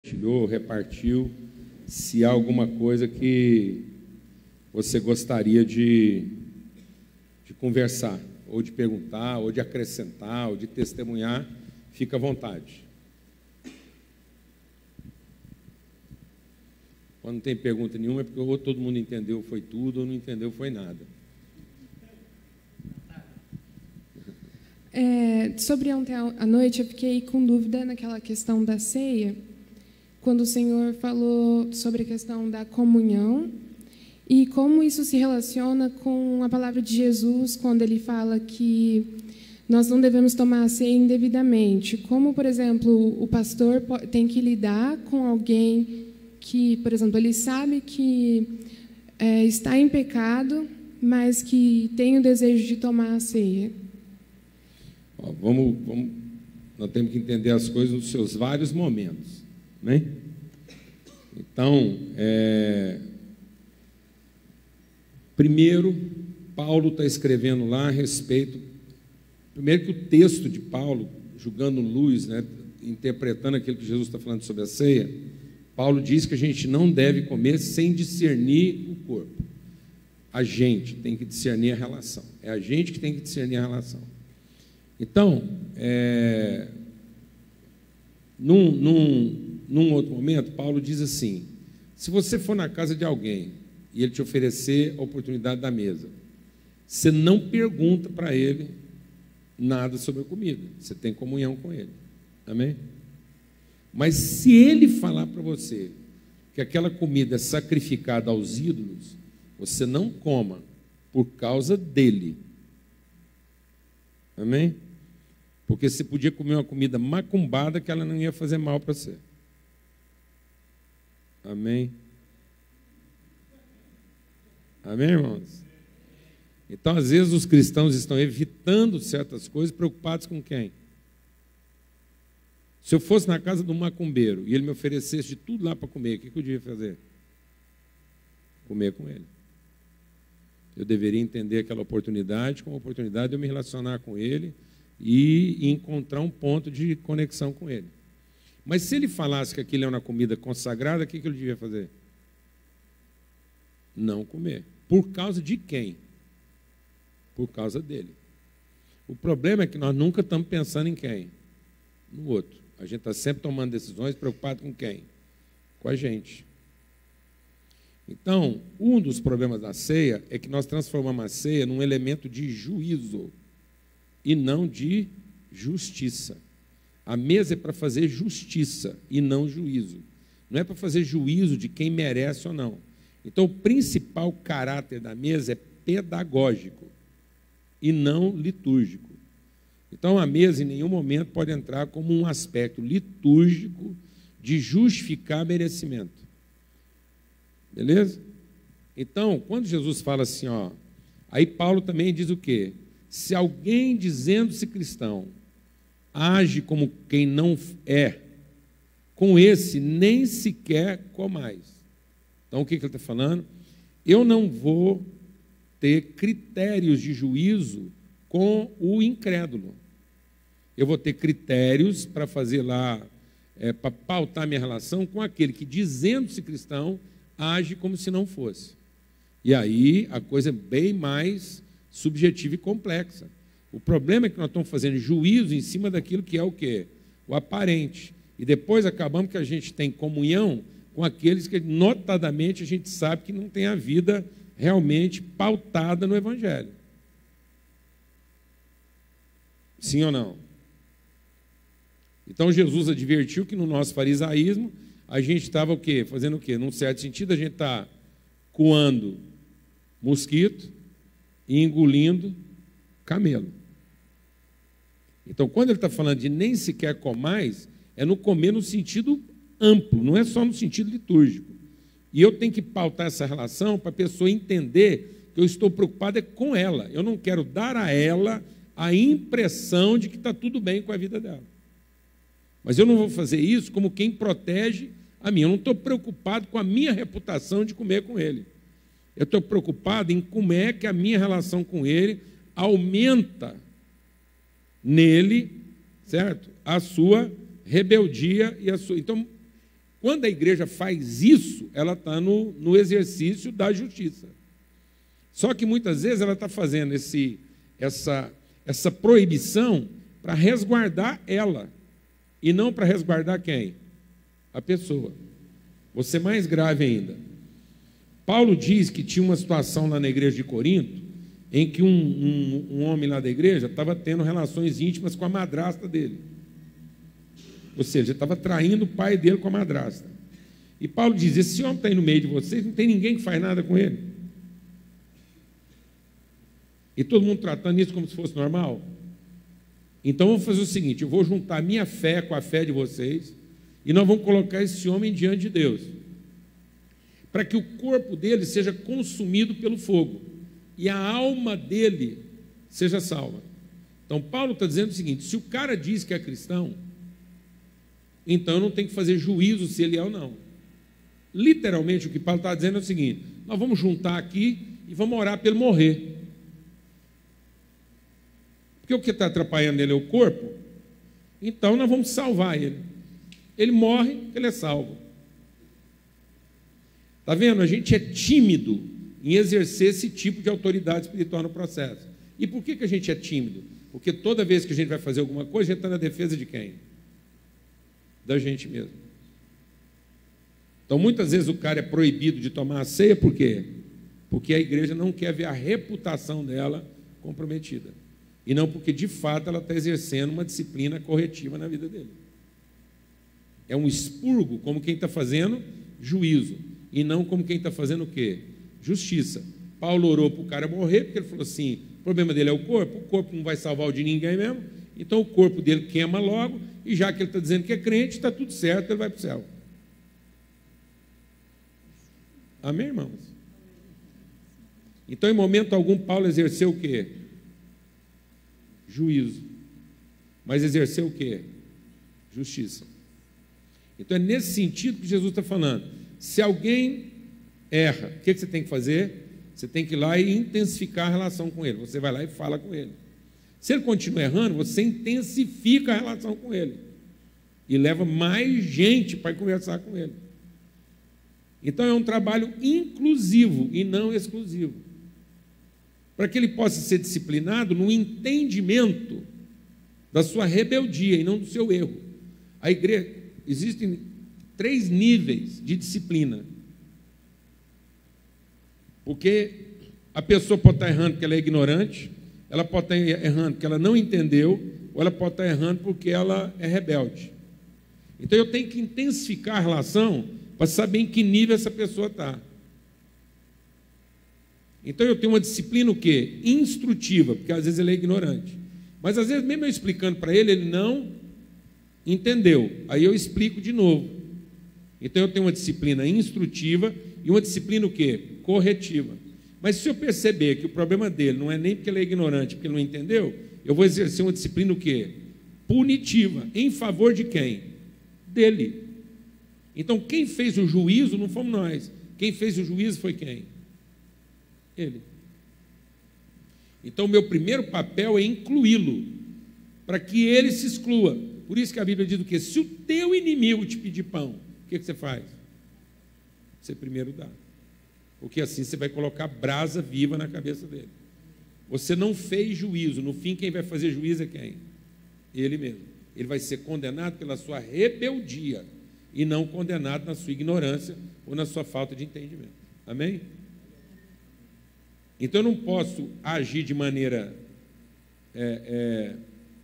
compartilhou, repartiu, se há alguma coisa que você gostaria de conversar, ou de perguntar, ou de acrescentar, ou de testemunhar, fica à vontade. Quando não tem pergunta nenhuma, é porque ou todo mundo entendeu foi tudo, ou não entendeu foi nada. Sobre ontem à noite, eu fiquei com dúvida naquela questão da ceia, quando o Senhor falou sobre a questão da comunhão e como isso se relaciona com a palavra de Jesus, quando ele fala que nós não devemos tomar a ceia indevidamente. Como, por exemplo, o pastor tem que lidar com alguém que, por exemplo, ele sabe que está em pecado, mas que tem o desejo de tomar a ceia. Nós temos que entender as coisas nos seus vários momentos, né? Então, primeiro, Paulo está escrevendo lá a respeito, primeiro que o texto de Paulo, julgando luz, né, interpretando aquilo que Jesus está falando sobre a ceia, Paulo diz que a gente não deve comer sem discernir o corpo. A gente tem que discernir a relação. É a gente que tem que discernir a relação. Então, num outro momento, Paulo diz assim: se você for na casa de alguém e ele te oferecer a oportunidade da mesa, você não pergunta para ele nada sobre a comida, você tem comunhão com ele, amém? Mas se ele falar para você que aquela comida é sacrificada aos ídolos, você não coma por causa dele, amém? Porque você podia comer uma comida macumbada que ela não ia fazer mal para você. Amém? Amém, irmãos? Então, às vezes, os cristãos estão evitando certas coisas, preocupados com quem? Se eu fosse na casa de um macumbeiro e ele me oferecesse de tudo lá para comer, o que eu devia fazer? Comer com ele. Eu deveria entender aquela oportunidade como a oportunidade de eu me relacionar com ele e encontrar um ponto de conexão com ele. Mas se ele falasse que aquilo é uma comida consagrada, o que eu devia fazer? Não comer. Por causa de quem? Por causa dele. O problema é que nós nunca estamos pensando em quem? No outro. A gente está sempre tomando decisões preocupado com quem? Com a gente. Então, um dos problemas da ceia é que nós transformamos a ceia num elemento de juízo e não de justiça. A mesa é para fazer justiça e não juízo. Não é para fazer juízo de quem merece ou não. Então, o principal caráter da mesa é pedagógico e não litúrgico. Então, a mesa em nenhum momento pode entrar como um aspecto litúrgico de justificar merecimento. Beleza? Então, quando Jesus fala assim, aí Paulo também diz o quê? Se alguém, dizendo-se cristão, age como quem não é, com esse nem sequer comais. Então, o que ele está falando? Eu não vou ter critérios de juízo com o incrédulo. Eu vou ter critérios para fazer lá, para pautar minha relação com aquele que, dizendo-se cristão, age como se não fosse. E aí a coisa é bem mais subjetiva e complexa. O problema é que nós estamos fazendo juízo em cima daquilo que é o quê? O aparente. E depois acabamos que a gente tem comunhão com aqueles que, notadamente, a gente sabe que não tem a vida realmente pautada no Evangelho. Sim ou não? Então, Jesus advertiu que no nosso farisaísmo, a gente estava o quê? Fazendo o quê? Num certo sentido, a gente está coando mosquito e engolindo camelo. Então, quando ele está falando de nem sequer comais, é no comer no sentido amplo, não é só no sentido litúrgico. E eu tenho que pautar essa relação para a pessoa entender que eu estou preocupado com ela. Eu não quero dar a ela a impressão de que está tudo bem com a vida dela. Mas eu não vou fazer isso como quem protege a mim. Eu não estou preocupado com a minha reputação de comer com ele. Eu estou preocupado em como é que a minha relação com ele aumenta nele, certo? A sua rebeldia e a sua... Então, Quando a igreja faz isso, ela está no exercício da justiça. Só que muitas vezes ela está fazendo essa proibição para resguardar ela, e não para resguardar quem? A pessoa. Vou ser mais grave ainda. Paulo diz que tinha uma situação lá na igreja de Corinto, em que um homem lá da igreja estava tendo relações íntimas com a madrasta dele. Ou seja, estava traindo o pai dele com a madrasta. E Paulo diz, esse homem está aí no meio de vocês, não tem ninguém que faz nada com ele. E todo mundo tratando isso como se fosse normal. Então vamos fazer o seguinte, eu vou juntar a minha fé com a fé de vocês, e nós vamos colocar esse homem diante de Deus, para que o corpo dele seja consumido pelo fogo, e a alma dele seja salva. Então Paulo está dizendo o seguinte, se o cara diz que é cristão, então eu não tenho que fazer juízo se ele é ou não. Literalmente o que Paulo está dizendo é o seguinte, nós vamos juntar aqui e vamos orar para ele morrer. Porque o que está atrapalhando ele é o corpo, então nós vamos salvar ele. Ele morre, ele é salvo. Está vendo? A gente é tímido em exercer esse tipo de autoridade espiritual no processo. E por que a gente é tímido? Porque toda vez que a gente vai fazer alguma coisa, a gente está na defesa de quem? Da gente mesmo. Então, muitas vezes o cara é proibido de tomar a ceia, por quê? Porque a igreja não quer ver a reputação dela comprometida. E não porque, de fato, ela está exercendo uma disciplina corretiva na vida dele. É um expurgo, como quem está fazendo juízo, e não como quem está fazendo o quê? Justiça. Paulo orou para o cara morrer, porque ele falou assim, o problema dele é o corpo não vai salvar o de ninguém mesmo, então o corpo dele queima logo, e já que ele está dizendo que é crente, está tudo certo, ele vai para o céu. Amém, irmãos? Então, em momento algum, Paulo exerceu o quê? Juízo. Mas exerceu o quê? Justiça. Então, é nesse sentido que Jesus está falando. Se alguém erra, o que você tem que fazer? Você tem que ir lá e intensificar a relação com ele. Você vai lá e fala com ele. Se ele continua errando, você intensifica a relação com ele. E leva mais gente para conversar com ele. Então, é um trabalho inclusivo e não exclusivo. Para que ele possa ser disciplinado no entendimento da sua rebeldia e não do seu erro. A igreja, existem 3 níveis de disciplina. Porque a pessoa pode estar errando porque ela é ignorante, ela pode estar errando porque ela não entendeu, ou ela pode estar errando porque ela é rebelde. Então eu tenho que intensificar a relação para saber em que nível essa pessoa está. Então eu tenho uma disciplina o quê? Instrutiva, porque às vezes ele é ignorante. Mas às vezes mesmo eu explicando para ele, ele não entendeu. Aí eu explico de novo. Então eu tenho uma disciplina instrutiva e uma disciplina o quê? Corretiva. Mas se eu perceber que o problema dele não é nem porque ele é ignorante, porque ele não entendeu, eu vou exercer uma disciplina o quê? Punitiva. Em favor de quem? Dele. Então quem fez o juízo não fomos nós. Quem fez o juízo foi quem? Ele. Então, o meu primeiro papel é incluí-lo, para que ele se exclua. Por isso que a Bíblia diz o quê? Se o teu inimigo te pedir pão, o que você faz? Você primeiro dá. Porque assim você vai colocar brasa viva na cabeça dele. Você não fez juízo. No fim, quem vai fazer juízo é quem? Ele mesmo. Ele vai ser condenado pela sua rebeldia e não condenado na sua ignorância ou na sua falta de entendimento. Amém? Então, eu não posso agir de maneira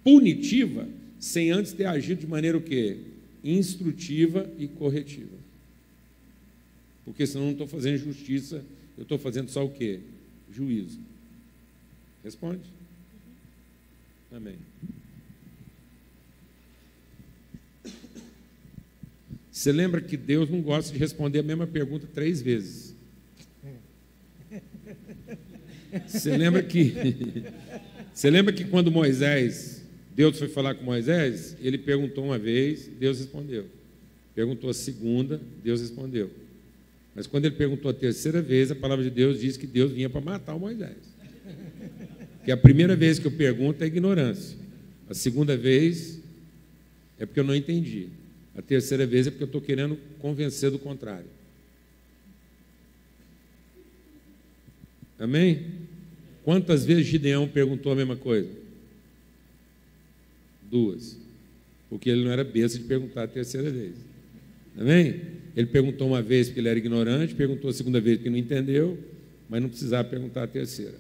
punitiva sem antes ter agido de maneira o quê? Instrutiva e corretiva. Porque senão eu não estou fazendo justiça, eu estou fazendo só o quê? Juízo. Responde? Amém. Você lembra que Deus não gosta de responder a mesma pergunta 3 vezes. Você lembra que quando Deus foi falar com Moisés, ele perguntou uma vez, Deus respondeu. Perguntou a segunda, Deus respondeu. Mas quando ele perguntou a terceira vez, a palavra de Deus diz que Deus vinha para matar o Moisés. Que a primeira vez que eu pergunto é ignorância. A segunda vez é porque eu não entendi. A terceira vez é porque eu estou querendo convencer do contrário. Amém? Quantas vezes Gideão perguntou a mesma coisa? 2. Porque ele não era besta de perguntar a terceira vez. Amém? Ele perguntou uma vez porque ele era ignorante, perguntou a segunda vez porque não entendeu, mas não precisava perguntar a terceira.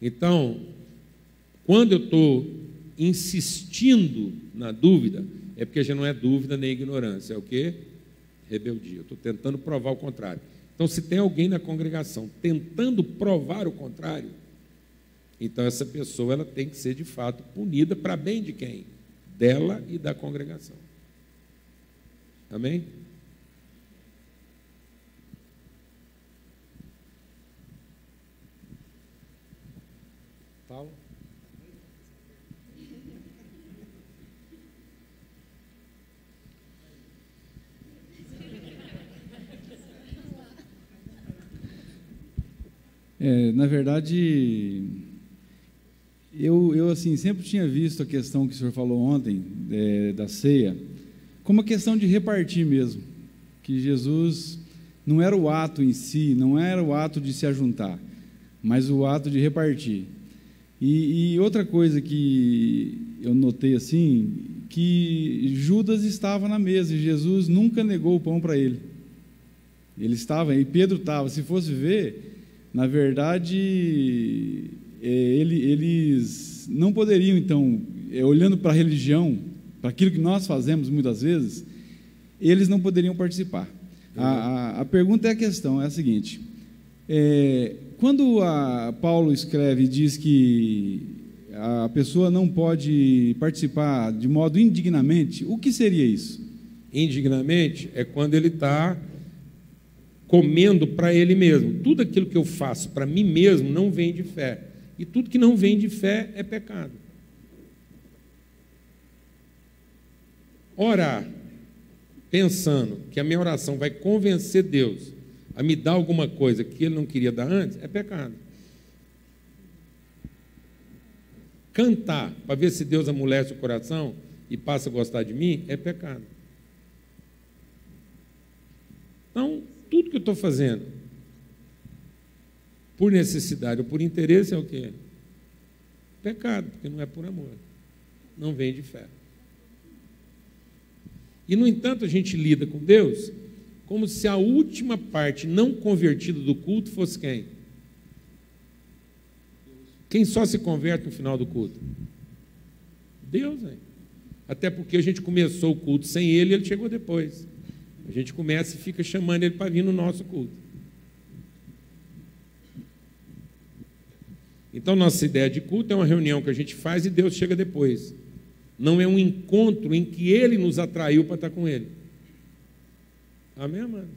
Então, quando eu estou insistindo na dúvida, é porque já não é dúvida nem ignorância, é o quê? Rebeldia. Eu estou tentando provar o contrário. Então, se tem alguém na congregação tentando provar o contrário, então essa pessoa ela tem que ser, de fato, punida para bem de quem? Dela e da congregação. Amém? Paulo? Na verdade, eu assim, sempre tinha visto a questão que o senhor falou ontem, da ceia, como uma questão de repartir mesmo, que Jesus não era o ato em si, não era o ato de se ajuntar, mas o ato de repartir. E outra coisa que eu notei assim, que Judas estava na mesa e Jesus nunca negou o pão para ele. Ele estava, e Pedro estava. Se fosse ver, na verdade, eles não poderiam, então, olhando para a religião, para aquilo que nós fazemos muitas vezes, eles não poderiam participar. A pergunta é a questão, é a seguinte: quando Paulo escreve e diz que a pessoa não pode participar de modo indignamente, o que seria isso? Indignamente é quando ele está comendo para ele mesmo. Tudo aquilo que eu faço para mim mesmo não vem de fé. E tudo que não vem de fé é pecado. Orar, pensando que a minha oração vai convencer Deus a me dar alguma coisa que Ele não queria dar antes, é pecado. Cantar para ver se Deus amolece o coração e passa a gostar de mim, é pecado. Então, tudo que eu estou fazendo por necessidade ou por interesse é o quê? Pecado, porque não é por amor. Não vem de fé. E, no entanto, a gente lida com Deus como se a última parte não convertida do culto fosse quem? Quem só se converte no final do culto? Deus, hein? Até porque a gente começou o culto sem Ele e Ele chegou depois. A gente começa e fica chamando Ele para vir no nosso culto. Então, nossa ideia de culto é uma reunião que a gente faz e Deus chega depois. Não é um encontro em que Ele nos atraiu para estar com Ele. Amém, amado?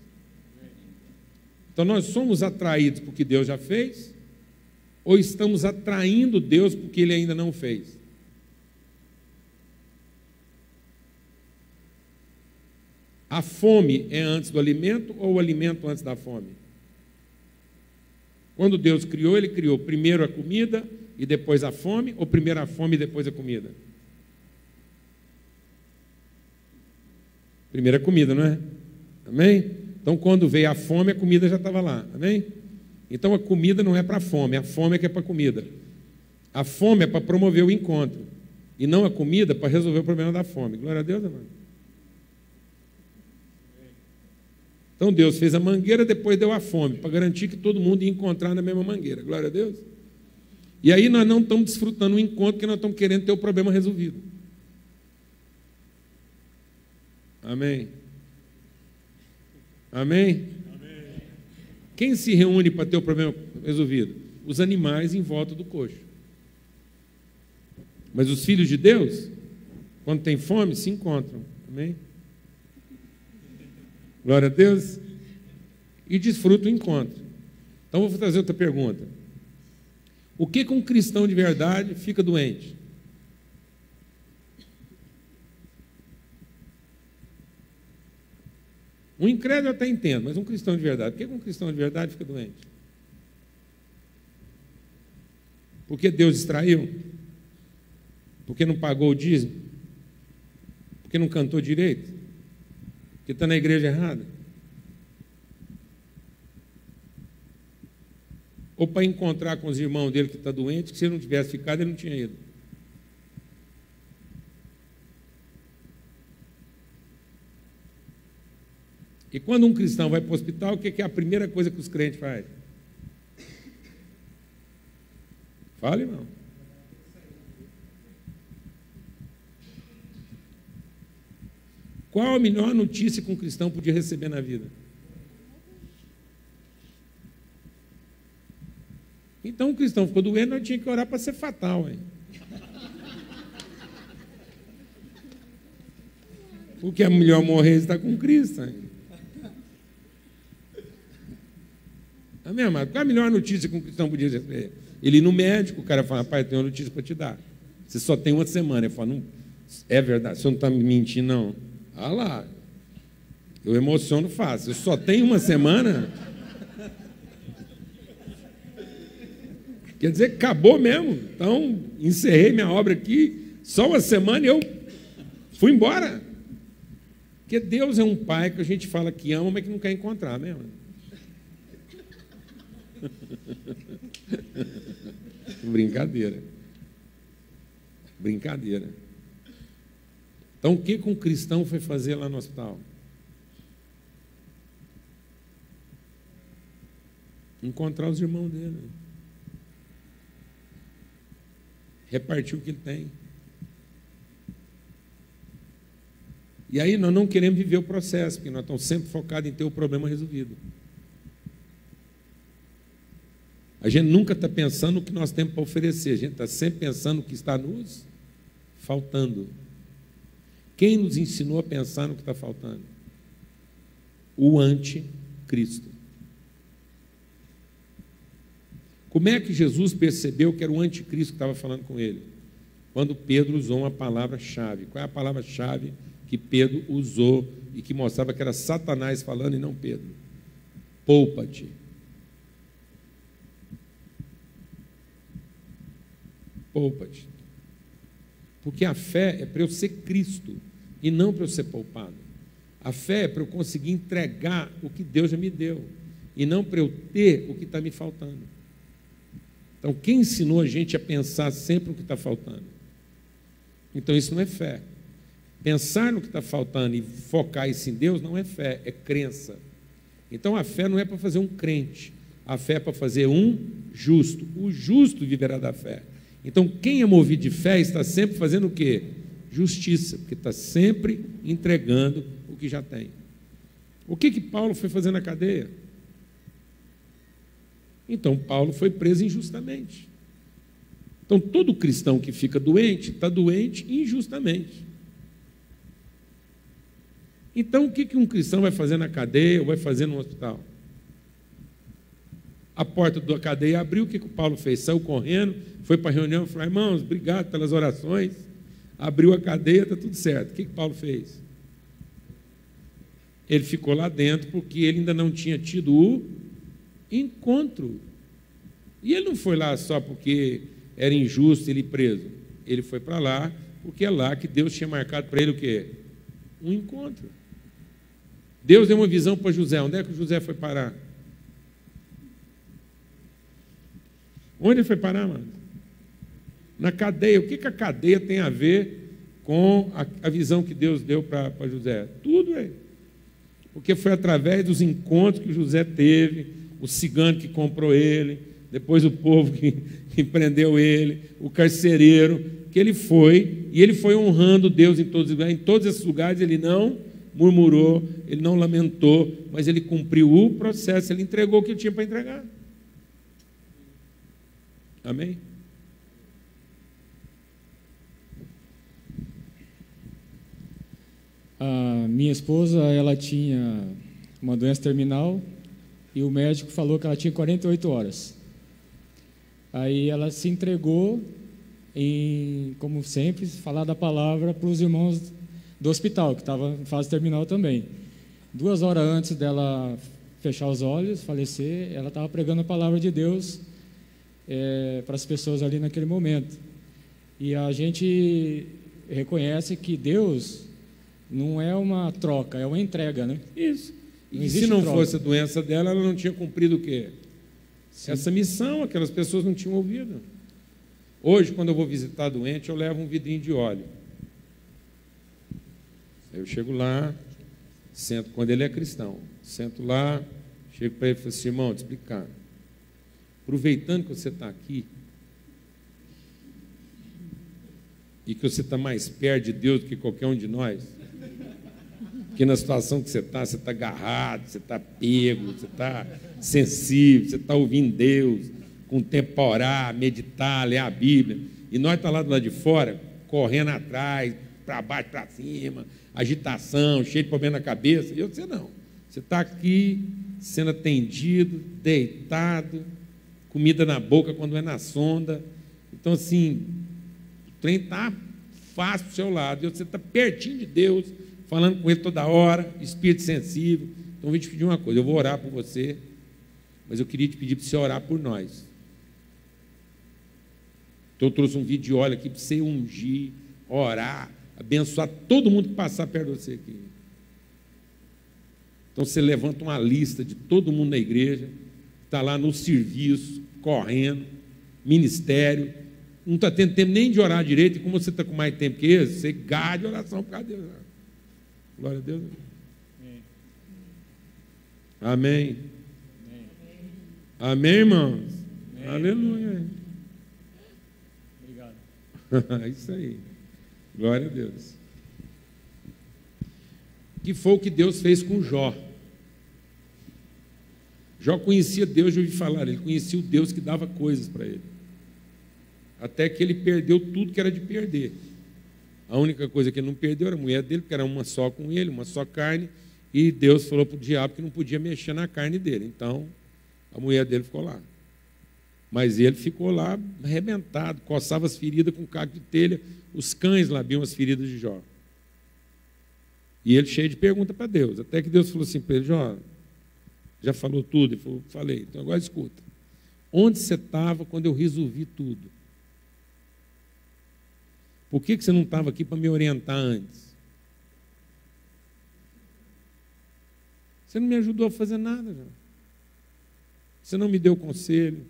Então, nós somos atraídos porque Deus já fez, ou estamos atraindo Deus porque Ele ainda não fez? A fome é antes do alimento ou o alimento antes da fome? Quando Deus criou, Ele criou primeiro a comida e depois a fome, ou primeiro a fome e depois a comida? Primeiro a comida, não é? Amém? Então, quando veio a fome, a comida já estava lá. Amém? Então, a comida não é para a fome é que é para a comida. A fome é para promover o encontro, e não a comida para resolver o problema da fome. Glória a Deus, amado. Então, Deus fez a mangueira, depois deu a fome, para garantir que todo mundo ia encontrar na mesma mangueira. Glória a Deus. E aí nós não estamos desfrutando o encontro, porque nós estamos querendo ter o problema resolvido. Amém? Amém? Amém. Quem se reúne para ter o problema resolvido? Os animais em volta do coxo. Mas os filhos de Deus, quando tem fome, se encontram. Amém? Glória a Deus. E desfrutam o encontro. Então, vou fazer outra pergunta. O que um cristão de verdade fica doente? Um incrédulo eu até entendo, mas um cristão de verdade. Por que um cristão de verdade fica doente? Porque Deus distraiu? Porque não pagou o dízimo? Porque não cantou direito? Porque está na igreja errada? Ou para encontrar com os irmãos dele que está doente, que se ele não tivesse ficado, ele não tinha ido. E quando um cristão vai para o hospital, o que é a primeira coisa que os crentes fazem? Fala, irmão. Qual a melhor notícia que um cristão podia receber na vida? Então o cristão ficou doente, nós tínhamos que orar para ser fatal, hein? Porque é melhor morrer estar com Cristo, hein? Amém, amado? Qual a melhor notícia que um cristão podia receber? Ele ir no médico, o cara fala, rapaz, eu tenho uma notícia para te dar. Você só tem uma semana. Ele fala, não, é verdade, você não está me mentindo, não. Ah lá, eu emociono fácil. Eu só tenho uma semana. Quer dizer que acabou mesmo. Então, encerrei minha obra aqui, só uma semana e eu fui embora. Porque Deus é um pai que a gente fala que ama, mas que não quer encontrar mesmo. Brincadeira. Brincadeira. Então, o que um cristão foi fazer lá no hospital? Encontrar os irmãos dele. Repartir o que ele tem. E aí nós não queremos viver o processo, porque nós estamos sempre focados em ter o problema resolvido. A gente nunca está pensando no que nós temos para oferecer, a gente está sempre pensando no que está nos faltando. Quem nos ensinou a pensar no que está faltando? O anticristo. Como é que Jesus percebeu que era o anticristo que estava falando com ele? Quando Pedro usou uma palavra-chave. Qual é a palavra-chave que Pedro usou e que mostrava que era Satanás falando e não Pedro? Poupa-te. Poupa-te. Porque a fé é para eu ser Cristo e não para eu ser poupado. A fé é para eu conseguir entregar o que Deus já me deu e não para eu ter o que está me faltando. Então, quem ensinou a gente a pensar sempre no que está faltando? Então, isso não é fé. Pensar no que está faltando e focar isso em Deus não é fé, é crença. Então, a fé não é para fazer um crente, a fé é para fazer um justo. O justo viverá da fé. Então, quem é movido de fé está sempre fazendo o quê? Justiça, porque está sempre entregando o que já tem. O que Paulo foi fazer na cadeia? Então, Paulo foi preso injustamente. Então, todo cristão que fica doente, está doente injustamente. Então, o que um cristão vai fazer na cadeia ou vai fazer no hospital? A porta da cadeia abriu, o que o Paulo fez? Saiu correndo, foi para a reunião e falou, irmãos, obrigado pelas orações. Abriu a cadeia, está tudo certo. O que Paulo fez? Ele ficou lá dentro porque ele ainda não tinha tido o encontro. E ele não foi lá só porque era injusto ele ir preso. Ele foi para lá porque é lá que Deus tinha marcado para ele o quê? Um encontro. Deus deu uma visão para José. Onde é que o José foi parar? Onde ele foi parar, mano? Na cadeia. O que a cadeia tem a ver com a visão que Deus deu para José? Tudo, é. Porque foi através dos encontros que José teve, o cigano que comprou ele, depois o povo que prendeu ele, o carcereiro, que ele foi, e ele foi honrando Deus em todos os lugares. Em todos esses lugares ele não murmurou, ele não lamentou, mas ele cumpriu o processo, ele entregou o que ele tinha para entregar. Amém? A minha esposa, ela tinha uma doença terminal e o médico falou que ela tinha 48 horas. Aí ela se entregou em, como sempre, falar da palavra para os irmãos do hospital, que estava em fase terminal também. 2 horas antes dela fechar os olhos, falecer, ela estava pregando a palavra de Deus para as pessoas ali naquele momento. E a gente reconhece que Deus Não é uma troca, é uma entrega, né? Isso. Não E existe se não troca. fosse a doença dela, ela não tinha cumprido o quê? Essa missão, aquelas pessoas não tinham ouvido. Hoje, quando eu vou visitar doente, eu levo um vidrinho de óleo. Eu chego lá, sento, quando ele é cristão, sento lá, chego para ele e falo assim, irmão, te explicar. Aproveitando que você está aqui, e que você está mais perto de Deus do que qualquer um de nós, que na situação que você está agarrado, você está pego, você está sensível, você está ouvindo Deus, com tempo para orar, meditar, ler a Bíblia, e nós estamos lá do lado de fora, correndo atrás, para baixo, para cima, agitação, cheio de problema na cabeça, e eu sei não, você está aqui sendo atendido, deitado, comida na boca quando é na sonda, então assim, o trem está fácil para o seu lado, e você está pertinho de Deus, falando com Ele toda hora, espírito sensível. Então, eu vim te pedir uma coisa, eu vou orar por você, mas eu queria te pedir para você orar por nós. Então, eu trouxe um vídeo de óleo aqui para você ungir, orar, abençoar todo mundo que passar perto de você aqui. Então, você levanta uma lista de todo mundo na igreja, está lá no serviço, correndo, ministério, não está tendo tempo nem de orar direito, e como você está com mais tempo que esse, você gasta de oração por causa de Deus. Glória a Deus. Amém. Amém, irmãos? Amém. Aleluia. Obrigado. Isso aí. Glória a Deus. Que foi o que Deus fez com Jó. Jó conhecia Deus, já ouvi falar, ele conhecia o Deus que dava coisas para ele. Até que ele perdeu tudo que era de perder. A única coisa que ele não perdeu era a mulher dele, porque era uma só com ele, uma só carne, e Deus falou para o diabo que não podia mexer na carne dele. Então, a mulher dele ficou lá. Mas ele ficou lá arrebentado, coçava as feridas com caco de telha, os cães lambiam as feridas de Jó. E ele cheio de pergunta para Deus, até que Deus falou assim para ele, Jó, já falou tudo? Ele falou, falei, então agora escuta. Onde você estava quando eu resolvi tudo? Por que você não estava aqui para me orientar antes? Você não me ajudou a fazer nada, já. Você não me deu conselho.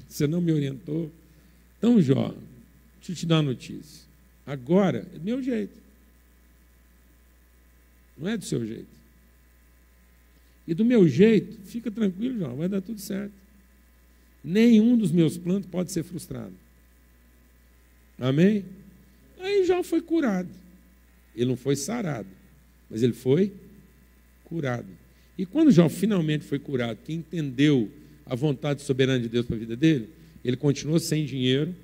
Você não me orientou. Então, Jó, deixa eu te dar uma notícia. Agora é do meu jeito. Não é do seu jeito. E do meu jeito, fica tranquilo, Jó, vai dar tudo certo. Nenhum dos meus planos pode ser frustrado. Amém? Aí Jó foi curado. Ele não foi sarado, mas ele foi curado. E quando Jó finalmente foi curado, que entendeu a vontade soberana de Deus para a vida dele, ele continuou sem dinheiro,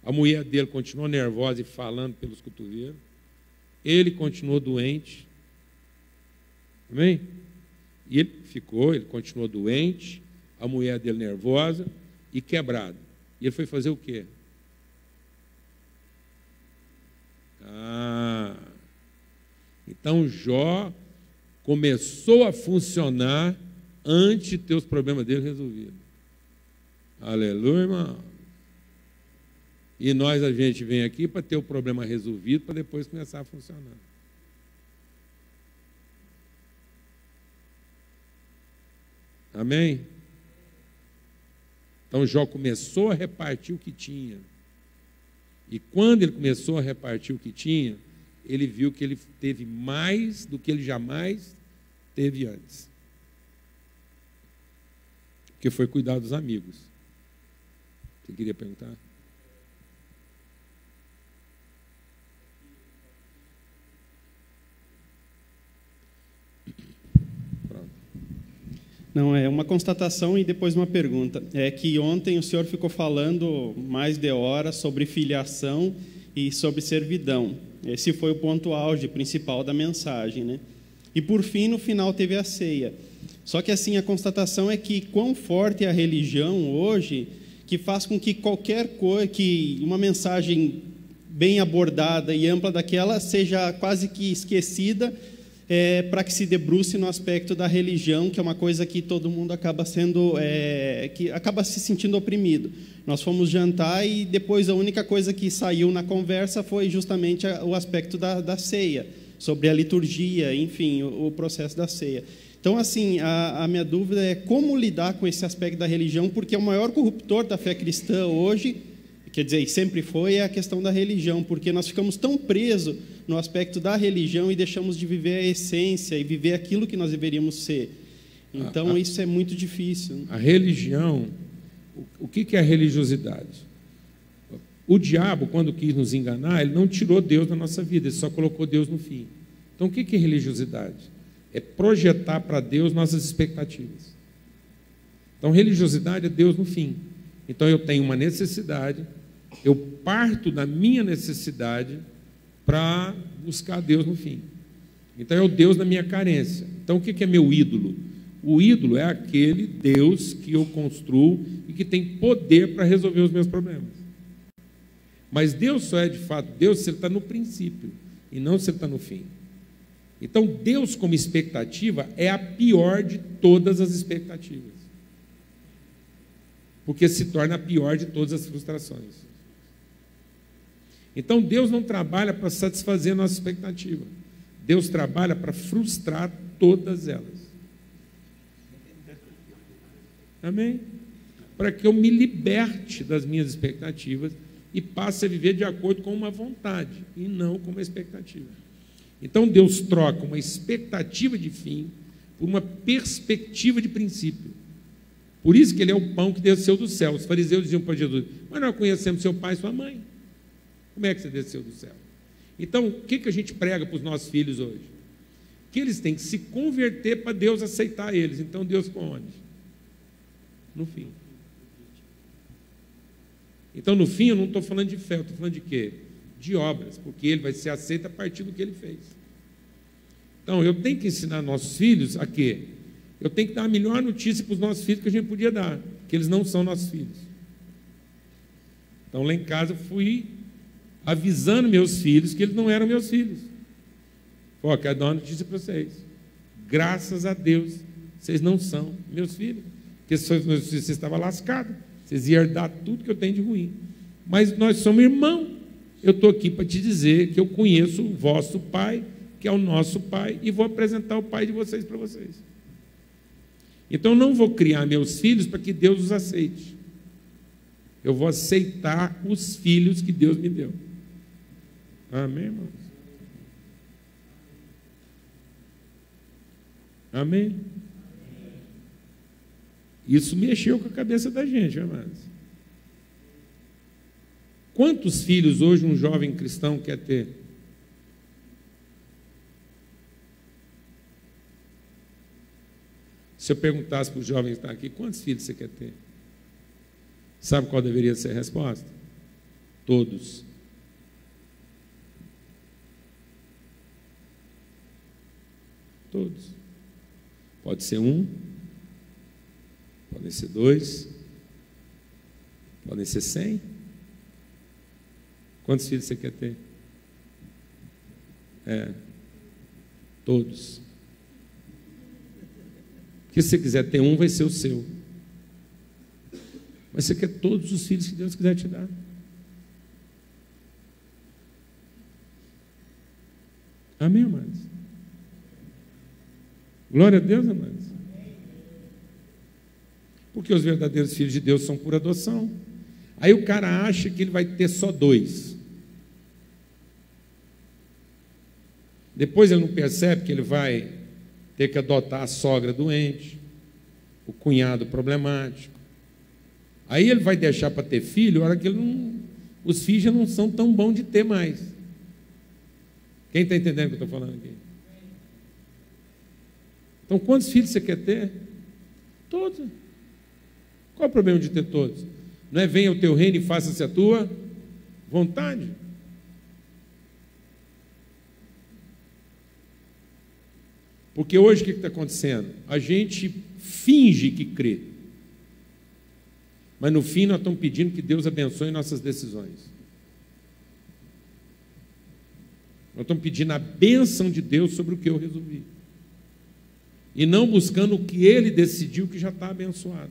a mulher dele continuou nervosa e falando pelos cotovelos, ele continuou doente. Amém? E ele continuou doente, a mulher dele nervosa e quebrado. E ele foi fazer o quê? Então Jó começou a funcionar antes de ter os problemas dele resolvidos. Aleluia, irmão. E a gente vem aqui para ter o problema resolvido, para depois começar a funcionar. Amém? Então Jó começou a repartir o que tinha. E quando ele começou a repartir o que tinha, ele viu que ele teve mais do que ele jamais teve antes. Porque foi cuidar dos amigos. Você queria perguntar? Não, é uma constatação e depois uma pergunta. É que ontem o senhor ficou falando mais de hora sobre filiação e sobre servidão. Esse foi o ponto auge principal da mensagem, né? E por fim, no final, teve a ceia. Só que assim, a constatação é que quão forte é a religião hoje, que faz com que qualquer coisa, que uma mensagem bem abordada e ampla daquela seja quase que esquecida, para que se debruce no aspecto da religião, que é uma coisa que todo mundo acaba sendo, que acaba se sentindo oprimido. Nós fomos jantar e depois a única coisa que saiu na conversa foi justamente o aspecto da ceia. sobre a liturgia, enfim, o processo da ceia. Então, assim, a minha dúvida é como lidar com esse aspecto da religião, porque o maior corruptor da fé cristã hoje, quer dizer, sempre foi, é a questão da religião, porque nós ficamos tão presos no aspecto da religião e deixamos de viver a essência e viver aquilo que nós deveríamos ser. Então, isso é muito difícil. A religião, o que é a religiosidade? O diabo, quando quis nos enganar, ele não tirou Deus da nossa vida, ele só colocou Deus no fim. Então, o que é religiosidade? É projetar para Deus nossas expectativas. Então, religiosidade é Deus no fim. Então, eu tenho uma necessidade, eu parto da minha necessidade para buscar Deus no fim. Então, é o Deus da minha carência. Então, o que é meu ídolo? O ídolo é aquele Deus que eu construo e que tem poder para resolver os meus problemas. Mas Deus só é de fato Deus se Ele está no princípio e não se Ele está no fim. Então, Deus como expectativa é a pior de todas as expectativas. Porque se torna a pior de todas as frustrações. Então, Deus não trabalha para satisfazer a nossa expectativa. Deus trabalha para frustrar todas elas. Amém? Para que eu me liberte das minhas expectativas e passe a viver de acordo com uma vontade e não com uma expectativa. Então, Deus troca uma expectativa de fim por uma perspectiva de princípio. Por isso que Ele é o pão que desceu do céu. Os fariseus diziam para Jesus: mas nós conhecemos seu pai e sua mãe. Como é que você desceu do céu? Então, o que a gente prega para os nossos filhos hoje? Que eles têm que se converter para Deus aceitar eles. Então, Deus ficou onde? No fim. Então, no fim, eu não estou falando de fé, eu estou falando de quê? De obras, porque ele vai ser aceito a partir do que ele fez. Então, eu tenho que ensinar nossos filhos a quê? Eu tenho que dar a melhor notícia para os nossos filhos que a gente podia dar, que eles não são nossos filhos. Então, lá em casa, eu fui avisando meus filhos que eles não eram meus filhos. Ó, quero dar uma notícia para vocês. Graças a Deus, vocês não são meus filhos. Porque se fossem meus filhos, vocês estavam lascados. Vocês iam herdar tudo que eu tenho de ruim. Mas nós somos irmãos. Eu estou aqui para te dizer que eu conheço o vosso pai, que é o nosso pai, e vou apresentar o pai de vocês para vocês. Então, eu não vou criar meus filhos para que Deus os aceite. Eu vou aceitar os filhos que Deus me deu. Amém, irmãos? Amém? Isso mexeu com a cabeça da gente, amados. Quantos filhos hoje um jovem cristão quer ter? Se eu perguntasse para os jovens que estão aqui, quantos filhos você quer ter? Sabe qual deveria ser a resposta? Todos. Todos. Pode ser um, podem ser 2, podem ser 100. Quantos filhos você quer ter? Todos. Porque se você quiser ter um, vai ser o seu. Mas você quer todos os filhos que Deus quiser te dar. Amém, amados? Glória a Deus, amados. Porque os verdadeiros filhos de Deus são por adoção. Aí o cara acha que ele vai ter só 2. Depois ele não percebe que ele vai ter que adotar a sogra doente, o cunhado problemático. Aí ele vai deixar para ter filho, a hora que ele não, os filhos já não são tão bons de ter mais. Quem está entendendo o que eu estou falando aqui? Então, quantos filhos você quer ter? Todos. Qual é o problema de ter todos? Não é venha o teu reino e faça-se a tua vontade? Porque hoje o que está acontecendo? A gente finge que crê. Mas no fim nós estamos pedindo que Deus abençoe nossas decisões. Nós estamos pedindo a bênção de Deus sobre o que eu resolvi. E não buscando o que Ele decidiu que já está abençoado.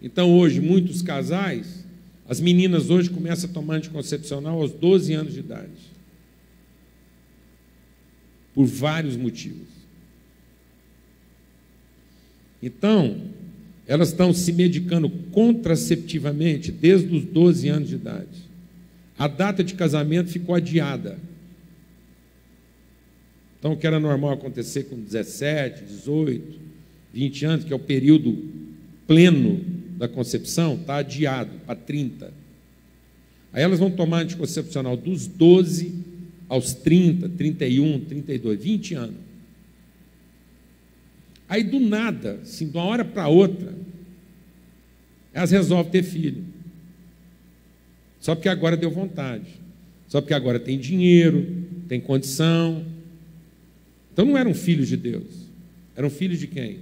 Então hoje muitos casais As meninas hoje começam a tomar anticoncepcional aos 12 anos de idade. Por vários motivos. Então, elas estão se medicando contraceptivamente desde os 12 anos de idade. A data de casamento ficou adiada. Então, o que era normal acontecer com 17, 18, 20 anos, que é o período pleno da concepção, está adiado para 30. Aí elas vão tomar anticoncepcional dos 12 aos 30, 31, 32, 20 anos. Aí, do nada, assim, de uma hora para outra, elas resolvem ter filho. Só porque agora deu vontade. Só porque agora tem dinheiro, tem condição. Então não eram filhos de Deus. Eram filhos de quem?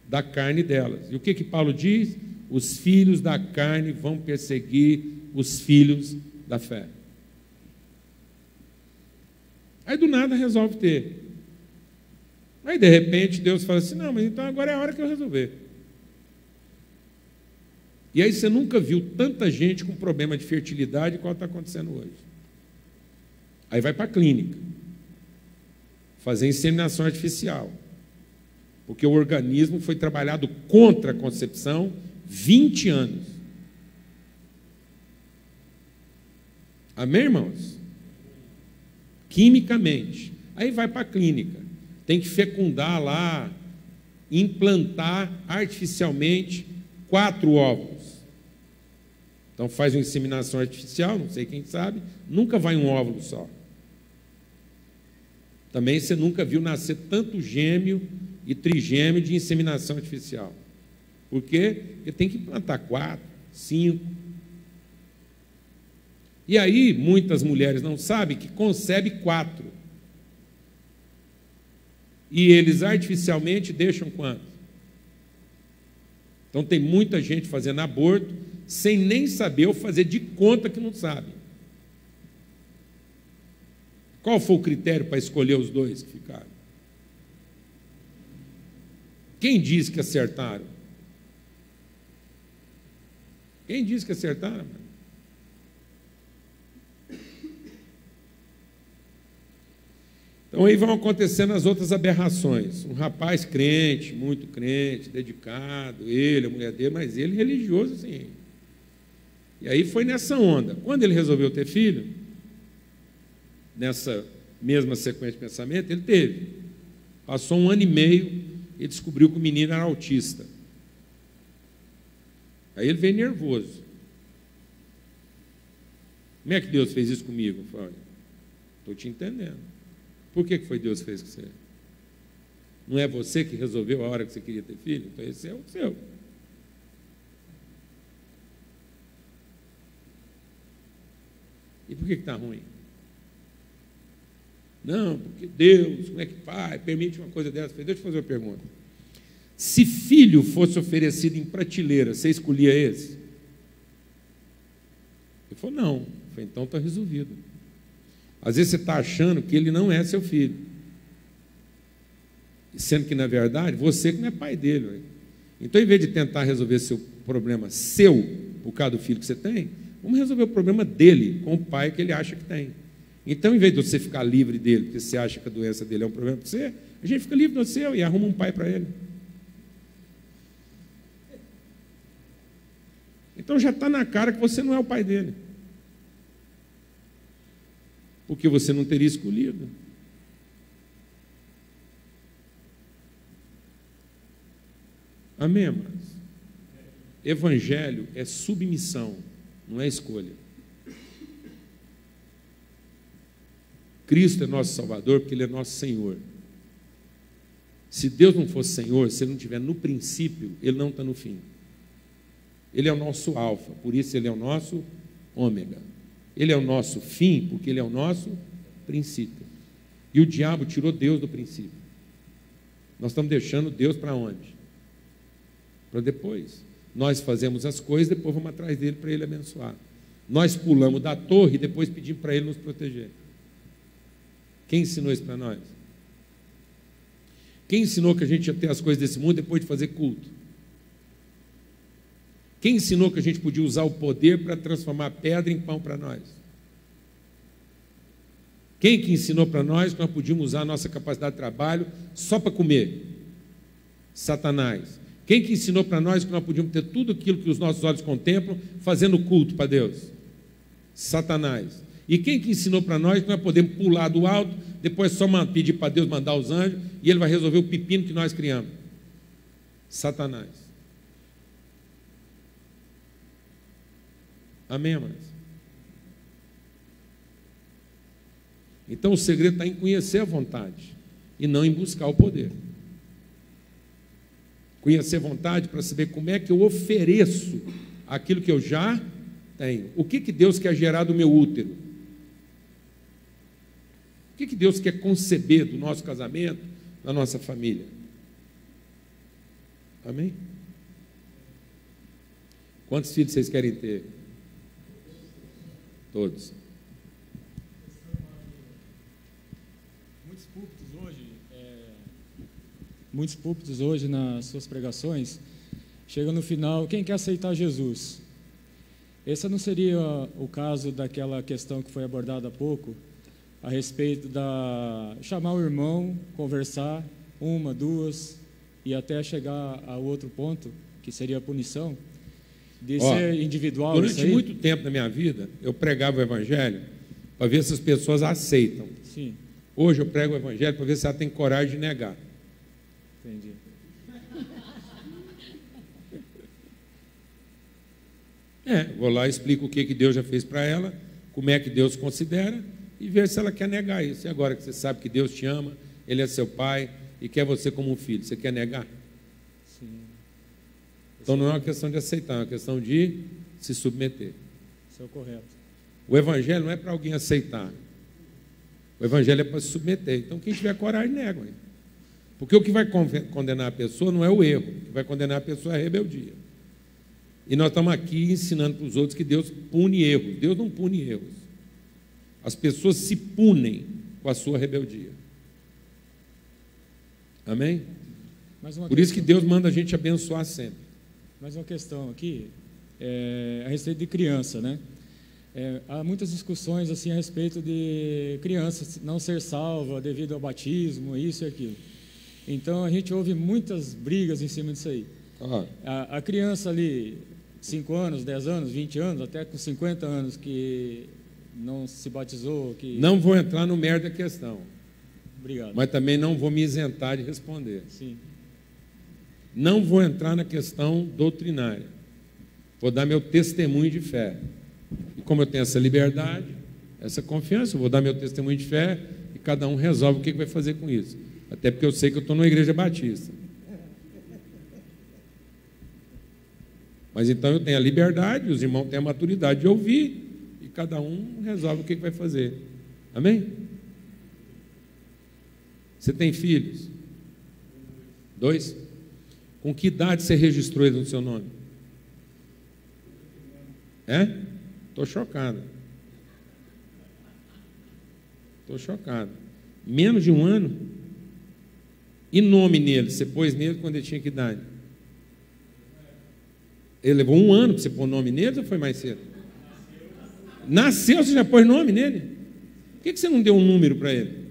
Da carne delas. E o que Paulo diz? Os filhos da carne vão perseguir os filhos da fé. Aí do nada resolve ter. Aí de repente Deus fala assim, não, mas então agora é a hora que eu resolver. E aí você nunca viu tanta gente com problema de fertilidade qual está acontecendo hoje. Aí vai para a clínica, fazer inseminação artificial, porque o organismo foi trabalhado contra a concepção 20 anos. Amém, irmãos? Quimicamente. Aí vai para a clínica, tem que fecundar lá, implantar artificialmente 4 óvulos. Então faz uma inseminação artificial, não sei quem sabe, nunca vai um óvulo só. Também você nunca viu nascer tanto gêmeo e trigêmeo de inseminação artificial. Por quê? Porque tem que implantar 4, 5. E aí, muitas mulheres não sabem que concebe 4. E eles artificialmente deixam quanto? Então tem muita gente fazendo aborto sem nem saber ou fazer de conta que não sabe. Qual foi o critério para escolher os 2 que ficaram? Quem disse que acertaram? Quem disse que acertaram? Então aí vão acontecendo as outras aberrações. Um rapaz crente, muito crente, dedicado, ele, a mulher dele, mas ele religioso sim. E aí foi nessa onda. Quando ele resolveu ter filho, nessa mesma sequência de pensamento, ele teve. Passou 1 ano e meio e descobriu que o menino era autista. Aí ele veio nervoso. Como é que Deus fez isso comigo? Eu falei, estou te entendendo. Por que foi Deus que fez com você? Não é você que resolveu a hora que você queria ter filho? Então esse é o seu. E por que está ruim? Não, porque Deus, como é que faz? Permite uma coisa dessa. Deixa eu te fazer uma pergunta. Se filho fosse oferecido em prateleira, você escolhia esse? Ele falou, não. Eu falei, então está resolvido. Às vezes você está achando que ele não é seu filho. Sendo que, na verdade, você que não é pai dele. Véio. Então, em vez de tentar resolver seu problema seu, por causa do filho que você tem, vamos resolver o problema dele, com o pai que ele acha que tem. Então, em vez de você ficar livre dele, porque você acha que a doença dele é um problema para você, a gente fica livre do seu e arruma um pai para ele. Então, já está na cara que você não é o pai dele. Porque você não teria escolhido. Amém, amados? Evangelho é submissão, não é escolha. Cristo é nosso Salvador porque Ele é nosso Senhor. Se Deus não fosse Senhor, se Ele não estiver no princípio, Ele não está no fim. Ele é o nosso alfa, por isso Ele é o nosso ômega. Ele é o nosso fim, porque Ele é o nosso princípio. E o diabo tirou Deus do princípio. Nós estamos deixando Deus para onde? Para depois. Nós fazemos as coisas, depois vamos atrás dele para Ele abençoar. Nós pulamos da torre e depois pedimos para Ele nos proteger. Quem ensinou isso para nós? Quem ensinou que a gente ia ter as coisas desse mundo depois de fazer culto? Quem ensinou que a gente podia usar o poder para transformar pedra em pão para nós? Quem que ensinou para nós que nós podíamos usar a nossa capacidade de trabalho só para comer? Satanás. Quem que ensinou para nós que nós podíamos ter tudo aquilo que os nossos olhos contemplam fazendo culto para Deus? Satanás. E quem que ensinou para nós que nós podemos pular do alto, depois só pedir para Deus mandar os anjos e Ele vai resolver o pepino que nós criamos? Satanás. Amém, amados? Então o segredo está em conhecer a vontade e não em buscar o poder. Conhecer a vontade para saber como é que eu ofereço aquilo que eu já tenho. O que Deus quer gerar do meu útero? O que Deus quer conceber do nosso casamento, da nossa família? Amém? Quantos filhos vocês querem ter? Todos. Muitos púlpitos hoje, nas suas pregações, chega no final, quem quer aceitar Jesus? Esse não seria o caso daquela questão que foi abordada há pouco, a respeito da chamar o irmão, conversar, uma, duas, e até chegar a outro ponto, que seria a punição, de ser individual. Durante muito tempo da minha vida, eu pregava o evangelho para ver se as pessoas aceitam. Sim. Hoje eu prego o evangelho para ver se ela tem coragem de negar. Entendi. Vou lá e explico o que Deus já fez para ela, como é que Deus considera, e ver se ela quer negar isso. E agora que você sabe que Deus te ama, Ele é seu pai e quer você como um filho, você quer negar? Sim. Então não é uma questão de aceitar, é uma questão de se submeter. Isso é o correto. O evangelho não é para alguém aceitar. O evangelho é para se submeter. Então quem tiver coragem, nega. Porque o que vai condenar a pessoa não é o erro, o que vai condenar a pessoa é a rebeldia. E nós estamos aqui ensinando para os outros que Deus pune erros. Deus não pune erros. As pessoas se punem com a sua rebeldia. Amém? Por isso que Deus manda a gente abençoar sempre. Mais uma questão aqui, a respeito de criança, né? Há muitas discussões assim a respeito de criança não ser salva devido ao batismo, isso e aquilo. Então a gente ouve muitas brigas em cima disso aí. A criança ali, 5 anos, 10 anos, 20 anos, até com 50 anos que não se batizou... Não vou entrar no mérito da questão. Obrigado. Mas também não vou me isentar de responder. Sim. Não vou entrar na questão doutrinária. Vou dar meu testemunho de fé. E como eu tenho essa liberdade, essa confiança, eu vou dar meu testemunho de fé e cada um resolve o que vai fazer com isso. Até porque eu sei que eu estou numa igreja batista. Mas então eu tenho a liberdade, os irmãos têm a maturidade de ouvir e cada um resolve o que vai fazer. Amém? Você tem filhos? 2? Com que idade você registrou ele no seu nome? Estou chocado. Estou chocado. Menos de 1 ano? E nome nele? Você pôs nele quando ele tinha que idade? Ele levou 1 ano para você pôr nome nele ou foi mais cedo? Nasceu, você já pôs nome nele? Por que você não deu um número para ele?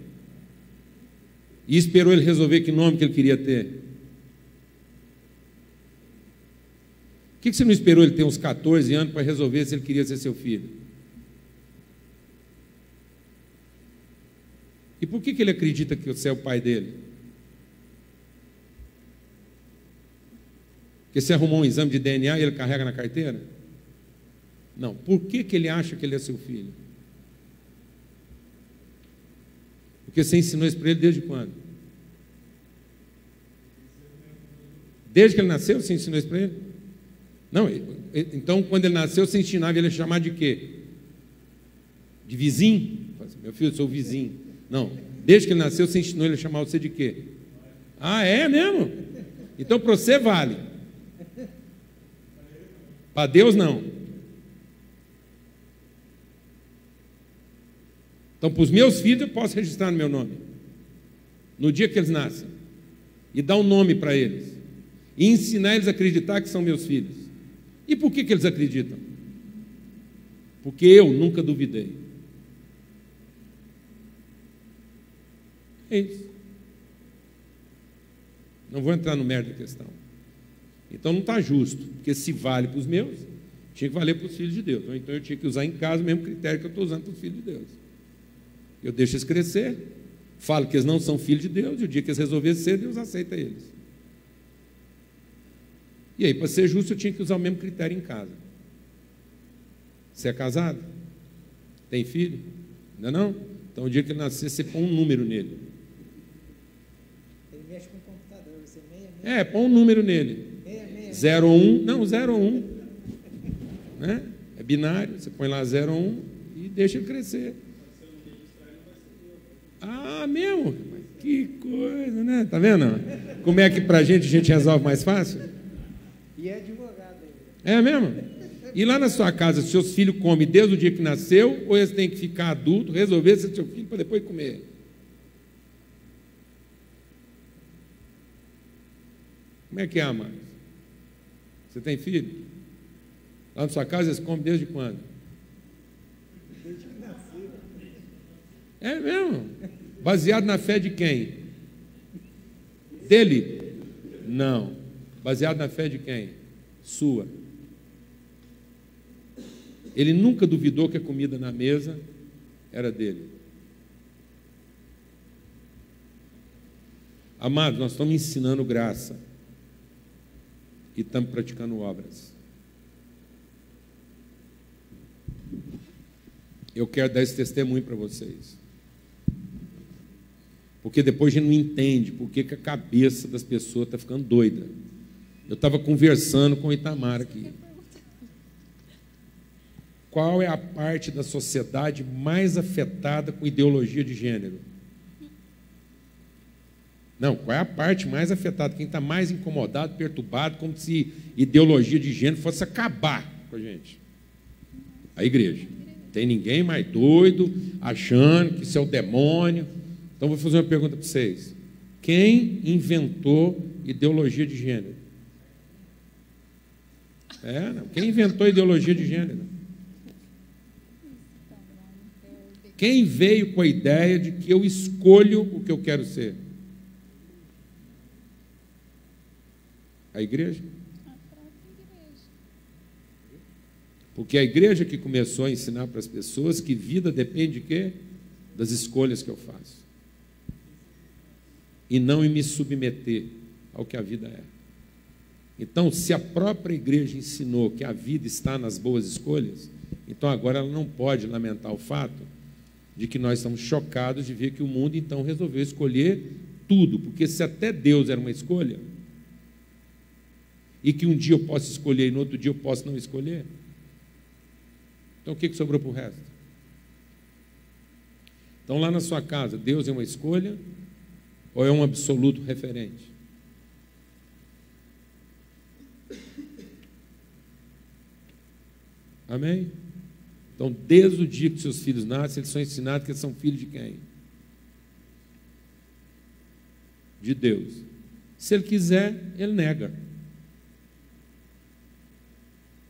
E esperou ele resolver que nome que ele queria ter? Por que você não esperou ele ter uns 14 anos para resolver se ele queria ser seu filho? E por que ele acredita que você é o pai dele? Porque você arrumou um exame de DNA e ele carrega na carteira? Não. Por que ele acha que ele é seu filho? Porque você ensinou isso para ele desde quando? Desde que ele nasceu, você ensinou isso para ele? Não, então quando ele nasceu, você ensinava ele a chamar de quê? De vizinho? Meu filho, eu sou o vizinho. Não, desde que ele nasceu, você ensinou ele a chamar você de quê? Ah, é mesmo? Então para você vale. Para Deus não. Então para os meus filhos eu posso registrar no meu nome. No dia que eles nascem. E dar um nome para eles. E ensinar eles a acreditar que são meus filhos. E por que eles acreditam? Porque eu nunca duvidei. É isso. Não vou entrar no mérito da questão. Então não está justo, porque se vale para os meus, tinha que valer para os filhos de Deus. Então eu tinha que usar em casa o mesmo critério que eu estou usando para os filhos de Deus. Eu deixo eles crescer, falo que eles não são filhos de Deus, e o dia que eles resolverem ser, Deus aceita eles. E aí, para ser justo, eu tinha que usar o mesmo critério em casa. Você é casado? Tem filho? Ainda não? Então, o dia que ele nascer, você põe um número nele. Ele mexe com o computador, você põe um número nele. 0 ou 1, não, 0 ou 1. Né? É binário, você põe lá 0 ou 1 e deixa ele crescer. Ah, mesmo? Que coisa, né? Tá vendo? Como é que pra gente a gente resolve mais fácil? E é advogado ainda. É mesmo? E lá na sua casa, seus filhos comem desde o dia que nasceu, ou eles têm que ficar adultos, resolver ser seu filho para depois comer? Como é que é, amado? Você tem filho? Lá na sua casa eles comem desde quando? Desde que nasceu. É mesmo? Baseado na fé de quem? Dele? Não. Baseado na fé de quem? Sua. Ele nunca duvidou que a comida na mesa era dele. Amados, nós estamos ensinando graça e estamos praticando obras. Eu quero dar esse testemunho para vocês. Porque depois a gente não entende por que a cabeça das pessoas está ficando doida. Eu estava conversando com o Itamar aqui. Qual é a parte da sociedade mais afetada com ideologia de gênero? Não, qual é a parte mais afetada? Quem está mais incomodado, perturbado, como se ideologia de gênero fosse acabar com a gente? A igreja. Não tem ninguém mais doido, achando que isso é o demônio. Então, vou fazer uma pergunta para vocês. Quem inventou ideologia de gênero? Não. Quem inventou ideologia de gênero? Quem veio com a ideia de que eu escolho o que eu quero ser? A igreja? Porque a igreja que começou a ensinar para as pessoas que vida depende de quê? Das escolhas que eu faço. E não em me submeter ao que a vida é. Então, se a própria igreja ensinou que a vida está nas boas escolhas, então agora ela não pode lamentar o fato de que nós estamos chocados de ver que o mundo então resolveu escolher tudo, porque se até Deus era uma escolha, e que um dia eu posso escolher e no outro dia eu posso não escolher, então o que sobrou para o resto? Então lá na sua casa, Deus é uma escolha ou é um absoluto referente? Amém? Então, desde o dia que seus filhos nascem, eles são ensinados que eles são filhos de quem? De Deus. Se ele quiser, ele nega.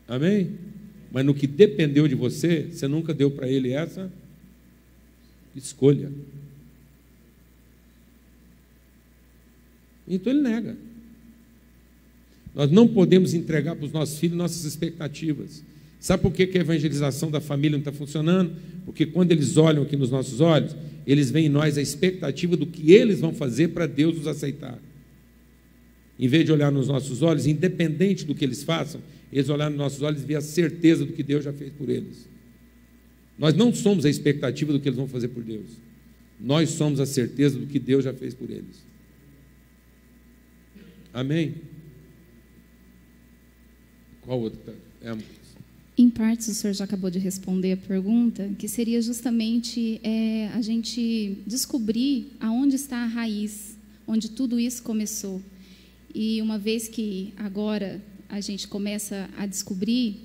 Amém? Mas no que dependeu de você, você nunca deu para ele essa escolha. Então ele nega. Nós não podemos entregar para os nossos filhos nossas expectativas. Sabe por que a evangelização da família não está funcionando? Porque quando eles olham aqui nos nossos olhos, eles veem em nós a expectativa do que eles vão fazer para Deus os aceitar. Em vez de olhar nos nossos olhos, independente do que eles façam, eles olhar nos nossos olhos e ver a certeza do que Deus já fez por eles. Nós não somos a expectativa do que eles vão fazer por Deus. Nós somos a certeza do que Deus já fez por eles. Amém? Qual outro? Em partes, o senhor já acabou de responder a pergunta, que seria justamente a gente descobrir aonde está a raiz, onde tudo isso começou. E uma vez que agora a gente começa a descobrir,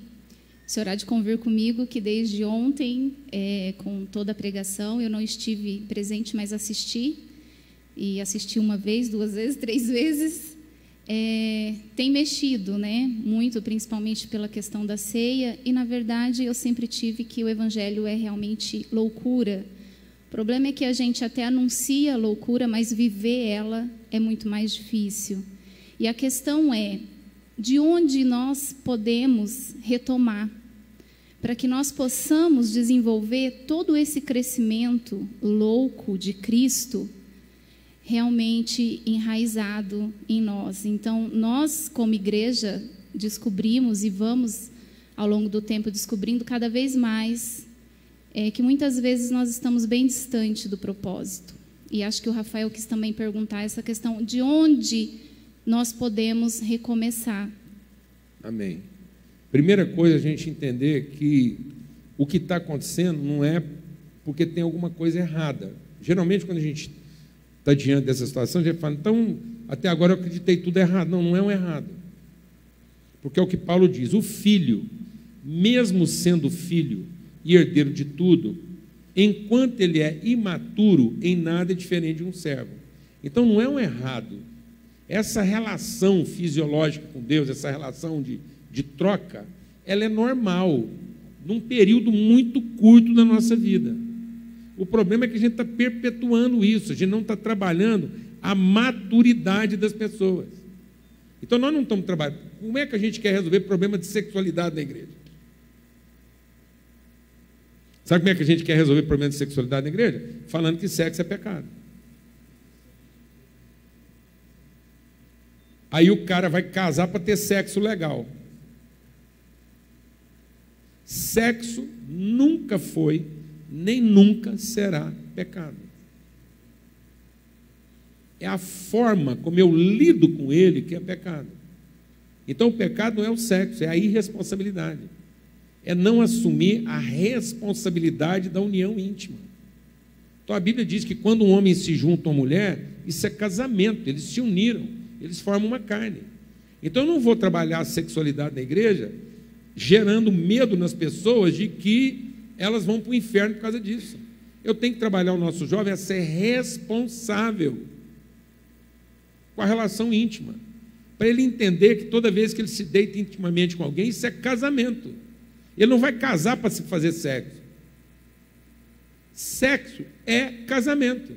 o senhor há de convir comigo que desde ontem, com toda a pregação, eu não estive presente, mas assisti. E assisti uma vez, 2 vezes, 3 vezes. tem mexido, né, muito, principalmente pela questão da ceia, e, na verdade, eu sempre tive que o evangelho é realmente loucura. O problema é que a gente até anuncia a loucura, mas viver ela é muito mais difícil. E a questão é, de onde nós podemos retomar, para que nós possamos desenvolver todo esse crescimento louco de Cristo, realmente enraizado em nós. Então, nós, como igreja, descobrimos e vamos, ao longo do tempo, descobrindo cada vez mais que muitas vezes nós estamos bem distante do propósito. E acho que o Rafael quis também perguntar essa questão de onde nós podemos recomeçar. Amém. Primeira coisa, a gente entender que o que está acontecendo não é porque tem alguma coisa errada. Geralmente, quando a gente está diante dessa situação, a gente fala, então, até agora eu acreditei tudo errado. Não, não é um errado. Porque é o que Paulo diz, o filho, mesmo sendo filho e herdeiro de tudo, enquanto ele é imaturo, em nada é diferente de um servo. Então, não é um errado. Essa relação fisiológica com Deus, essa relação de troca, ela é normal, num período muito curto da nossa vida. O problema é que a gente está perpetuando isso, a gente não está trabalhando a maturidade das pessoas. Então, nós não estamos trabalhando. Como é que a gente quer resolver problema de sexualidade na igreja? Sabe como é que a gente quer resolver problema de sexualidade na igreja? Falando que sexo é pecado. Aí o cara vai casar para ter sexo legal. Sexo nunca foi, nem nunca será pecado. É a forma como eu lido com ele que é pecado. Então o pecado não é o sexo, é a irresponsabilidade. É não assumir a responsabilidade da união íntima. Então a Bíblia diz que quando um homem se junta a uma mulher, isso é casamento, eles se uniram, eles formam uma carne. Então eu não vou trabalhar a sexualidade na igreja gerando medo nas pessoas de que elas vão para o inferno por causa disso. Eu tenho que trabalhar o nosso jovem a ser responsável com a relação íntima, para ele entender que toda vez que ele se deita intimamente com alguém, isso é casamento. Ele não vai casar para se fazer sexo. Sexo é casamento.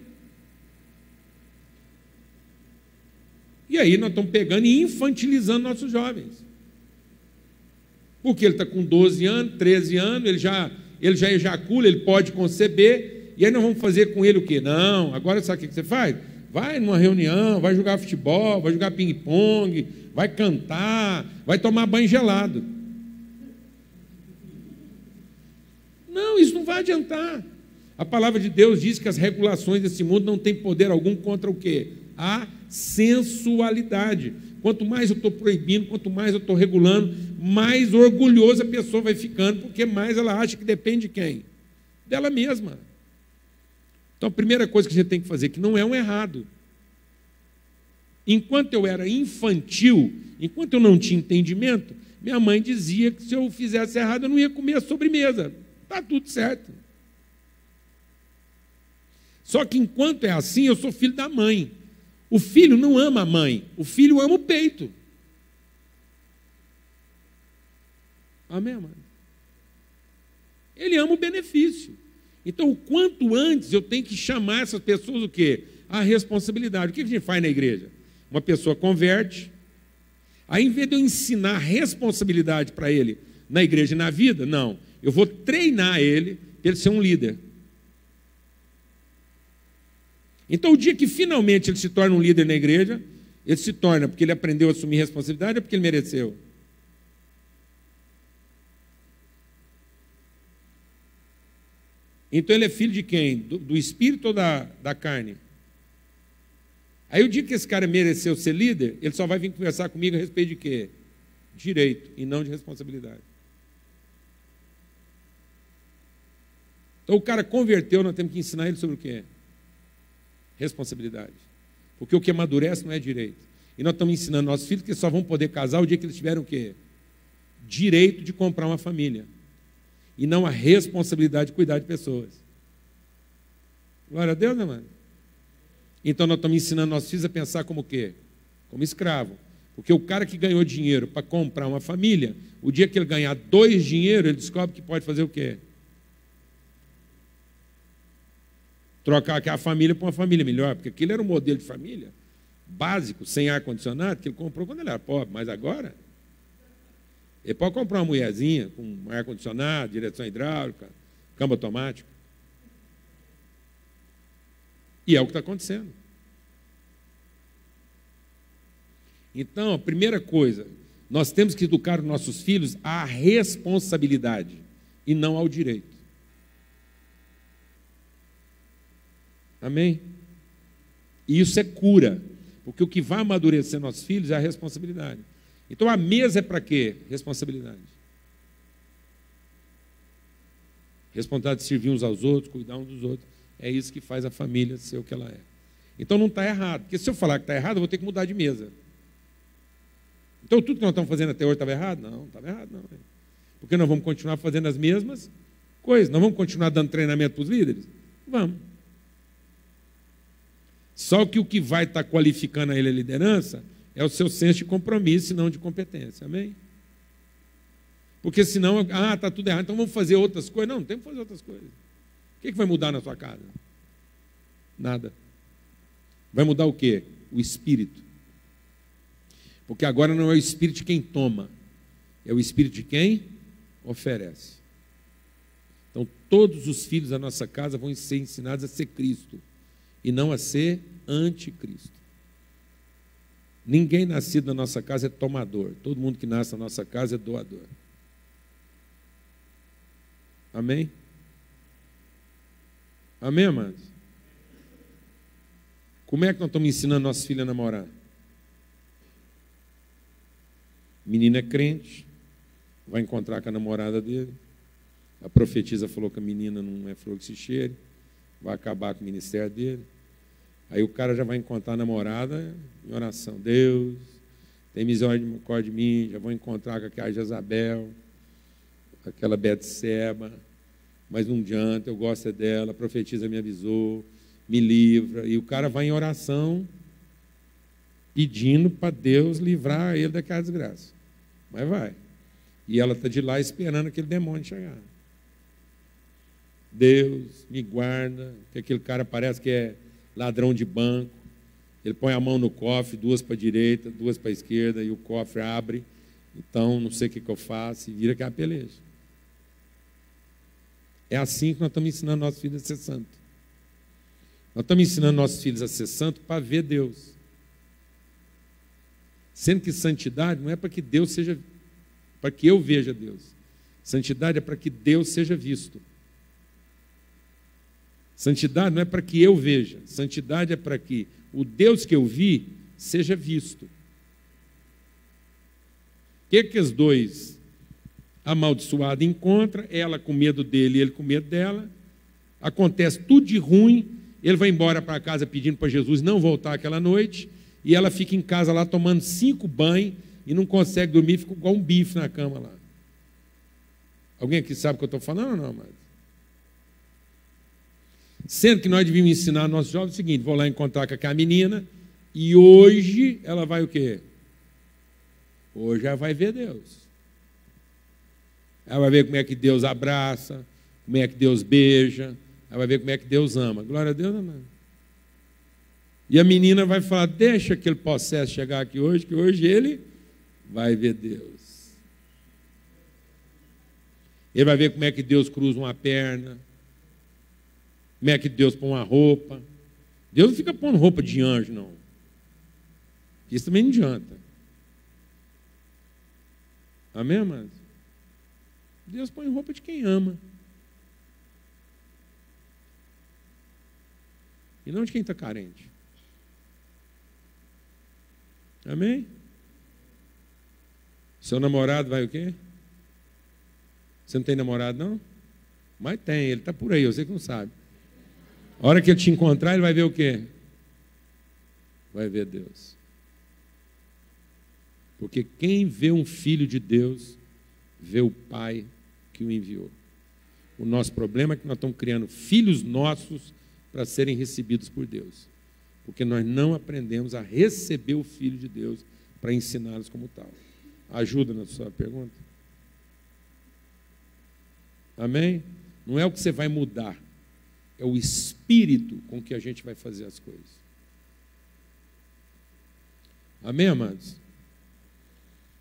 E aí nós estamos pegando e infantilizando nossos jovens. Porque ele está com 12 anos, 13 anos, ele já ejacula, ele pode conceber, e aí nós vamos fazer com ele o quê? Não, agora sabe o que você faz? Vai numa reunião, vai jogar futebol, vai jogar ping-pong, vai cantar, vai tomar banho gelado. Não, isso não vai adiantar. A palavra de Deus diz que as regulações desse mundo não têm poder algum contra o quê? A sensualidade. Quanto mais eu estou proibindo, quanto mais eu estou regulando, mais orgulhosa a pessoa vai ficando, porque mais ela acha que depende de quem? Dela mesma. Então, a primeira coisa que a gente tem que fazer, que não é um errado. Enquanto eu era infantil, enquanto eu não tinha entendimento, minha mãe dizia que se eu fizesse errado, eu não ia comer a sobremesa. Está tudo certo. Só que enquanto é assim, eu sou filho da mãe. O filho não ama a mãe, o filho ama o peito. Amém, amado? Ele ama o benefício. Então, o quanto antes eu tenho que chamar essas pessoas o quê? A responsabilidade. O que a gente faz na igreja? Uma pessoa converte, aí em vez de eu ensinar responsabilidade para ele na igreja e na vida, não. Eu vou treinar ele para ele ser um líder. Então, o dia que finalmente ele se torna um líder na igreja, ele se torna porque ele aprendeu a assumir responsabilidade ou porque ele mereceu? Então, ele é filho de quem? Do espírito ou da carne? Aí, o dia que esse cara mereceu ser líder, ele só vai vir conversar comigo a respeito de quê? Direito e não de responsabilidade. Então, o cara converteu, nós temos que ensinar ele sobre o quê? Responsabilidade. Porque o que amadurece não é direito. E nós estamos ensinando nossos filhos que só vão poder casar o dia que eles tiverem o quê? Direito de comprar uma família. E não a responsabilidade de cuidar de pessoas. Glória a Deus, né, mano? Então nós estamos ensinando nossos filhos a pensar como o quê? Como escravo. Porque o cara que ganhou dinheiro para comprar uma família, o dia que ele ganhar 2 dinheiros, ele descobre que pode fazer o quê? Trocar aquela família por uma família melhor, porque aquele era um modelo de família básico, sem ar-condicionado, que ele comprou quando ele era pobre, mas agora ele pode comprar uma mulherzinha com ar-condicionado, direção hidráulica, câmbio automático. E é o que está acontecendo. Então, a primeira coisa, nós temos que educar os nossos filhos à responsabilidade e não ao direito. Amém? E isso é cura, porque o que vai amadurecer nossos filhos é a responsabilidade. Então, a mesa é para quê? Responsabilidade. Responsabilidade de servir uns aos outros, cuidar uns dos outros. É isso que faz a família ser o que ela é. Então, não está errado, porque se eu falar que está errado, eu vou ter que mudar de mesa. Então, tudo que nós estamos fazendo até hoje estava errado? Não, não estava errado, não. Porque nós vamos continuar fazendo as mesmas coisas. Nós vamos continuar dando treinamento para os líderes? Vamos. Só que o que vai estar qualificando a ele a liderança é o seu senso de compromisso e não de competência. Amém? Porque senão, está tudo errado, então vamos fazer outras coisas. Não, não temos que fazer outras coisas. O que vai mudar na sua casa? Nada. Vai mudar o quê? O espírito. Porque agora não é o espírito de quem toma, é o espírito de quem oferece. Então, todos os filhos da nossa casa vão ser ensinados a ser Cristo e não a ser anticristo. Ninguém nascido na nossa casa é tomador. Todo mundo que nasce na nossa casa é doador. Amém? Amém, amados? Como é que nós estamos ensinando nossos filhos a namorar? Menino é crente, vai encontrar com a namorada dele. A profetisa falou que a menina não é flor que se cheire, vai acabar com o ministério dele. Aí o cara já vai encontrar a namorada em oração. Deus, tem misericórdia de mim, já vou encontrar com aquela Jezabel, aquela Betseba, mas não adianta, eu gosto dela, a profetisa me avisou, me livra. E o cara vai em oração, pedindo para Deus livrar ele daquela desgraça. Mas vai. E ela está de lá esperando aquele demônio chegar. Deus, me guarda, que aquele cara parece que é ladrão de banco. Ele põe a mão no cofre, 2 para a direita, 2 para a esquerda, e o cofre abre. Então, não sei o que eu faço, e vira aquela peleja. É assim que nós estamos ensinando nossos filhos a ser santos. Nós estamos ensinando nossos filhos a ser santos para ver Deus. Sendo que santidade não é para que Deus seja, para que eu veja Deus. Santidade é para que Deus seja visto. Santidade não é para que eu veja. Santidade é para que o Deus que eu vi seja visto. O que os dois amaldiçoados encontram? Ela com medo dele e ele com medo dela. Acontece tudo de ruim. Ele vai embora para casa pedindo para Jesus não voltar aquela noite. E ela fica em casa lá tomando 5 banhos e não consegue dormir, fica igual um bife na cama lá. Alguém aqui sabe o que eu estou falando ou não, mas? Sendo que nós devíamos ensinar aos nossos jovens o seguinte: vou lá encontrar com aquela menina e hoje ela vai o quê? Hoje ela vai ver Deus. Ela vai ver como é que Deus abraça, como é que Deus beija, ela vai ver como é que Deus ama. Glória a Deus, amém. E a menina vai falar: deixa aquele possesso chegar aqui hoje, que hoje ele vai ver Deus. Ele vai ver como é que Deus cruza uma perna, como é que Deus põe uma roupa. Deus não fica pondo roupa de anjo, não. Isso também não adianta. Amém, amados? Deus põe roupa de quem ama. E não de quem está carente. Amém? Seu namorado vai o quê? Você não tem namorado, não? Mas tem, ele está por aí, eu sei que não sabe. A hora que ele te encontrar, ele vai ver o quê? Vai ver Deus. Porque quem vê um filho de Deus, vê o Pai que o enviou. O nosso problema é que nós estamos criando filhos nossos para serem recebidos por Deus. Porque nós não aprendemos a receber o Filho de Deus para ensiná-los como tal. Ajuda na sua pergunta? Amém? Não é o que você vai mudar, é o espírito com que a gente vai fazer as coisas. Amém, amados?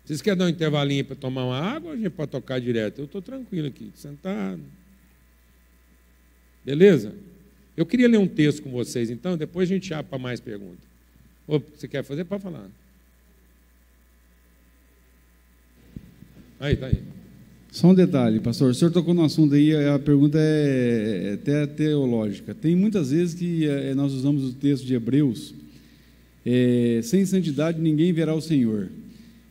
Vocês querem dar um intervalinho para tomar uma água ou a gente pode tocar direto? Eu estou tranquilo aqui, sentado. Beleza? Eu queria ler um texto com vocês, então, depois a gente abre para mais perguntas. Ou você quer fazer? Pode falar. Aí, tá aí. Só um detalhe, pastor. O senhor tocou no assunto aí, a pergunta é até teológica. Tem muitas vezes que nós usamos o texto de Hebreus, sem santidade ninguém verá o Senhor.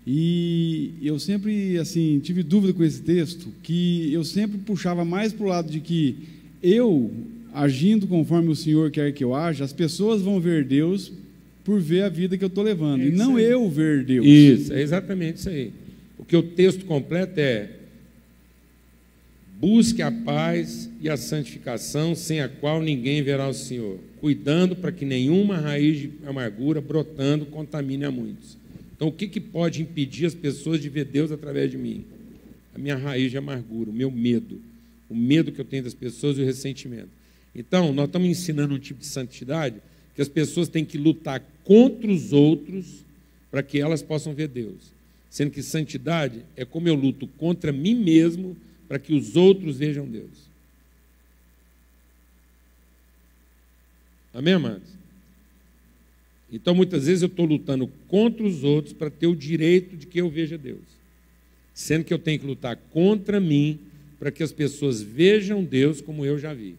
E eu sempre assim tive dúvida com esse texto, que eu sempre puxava mais para o lado de que eu, agindo conforme o Senhor quer que eu aja, as pessoas vão ver Deus por ver a vida que eu estou levando, e não eu ver Deus. Isso, é exatamente isso aí. Porque o texto completo é: busque a paz e a santificação, sem a qual ninguém verá o Senhor, cuidando para que nenhuma raiz de amargura brotando contamine a muitos. Então, o que pode impedir as pessoas de ver Deus através de mim? A minha raiz de amargura, o meu medo, o medo que eu tenho das pessoas e o ressentimento. Então, nós estamos ensinando um tipo de santidade que as pessoas têm que lutar contra os outros para que elas possam ver Deus. Sendo que santidade é como eu luto contra mim mesmo para que os outros vejam Deus. Amém, amados? Então, muitas vezes eu estou lutando contra os outros para ter o direito de que eu veja Deus. Sendo que eu tenho que lutar contra mim para que as pessoas vejam Deus como eu já vi.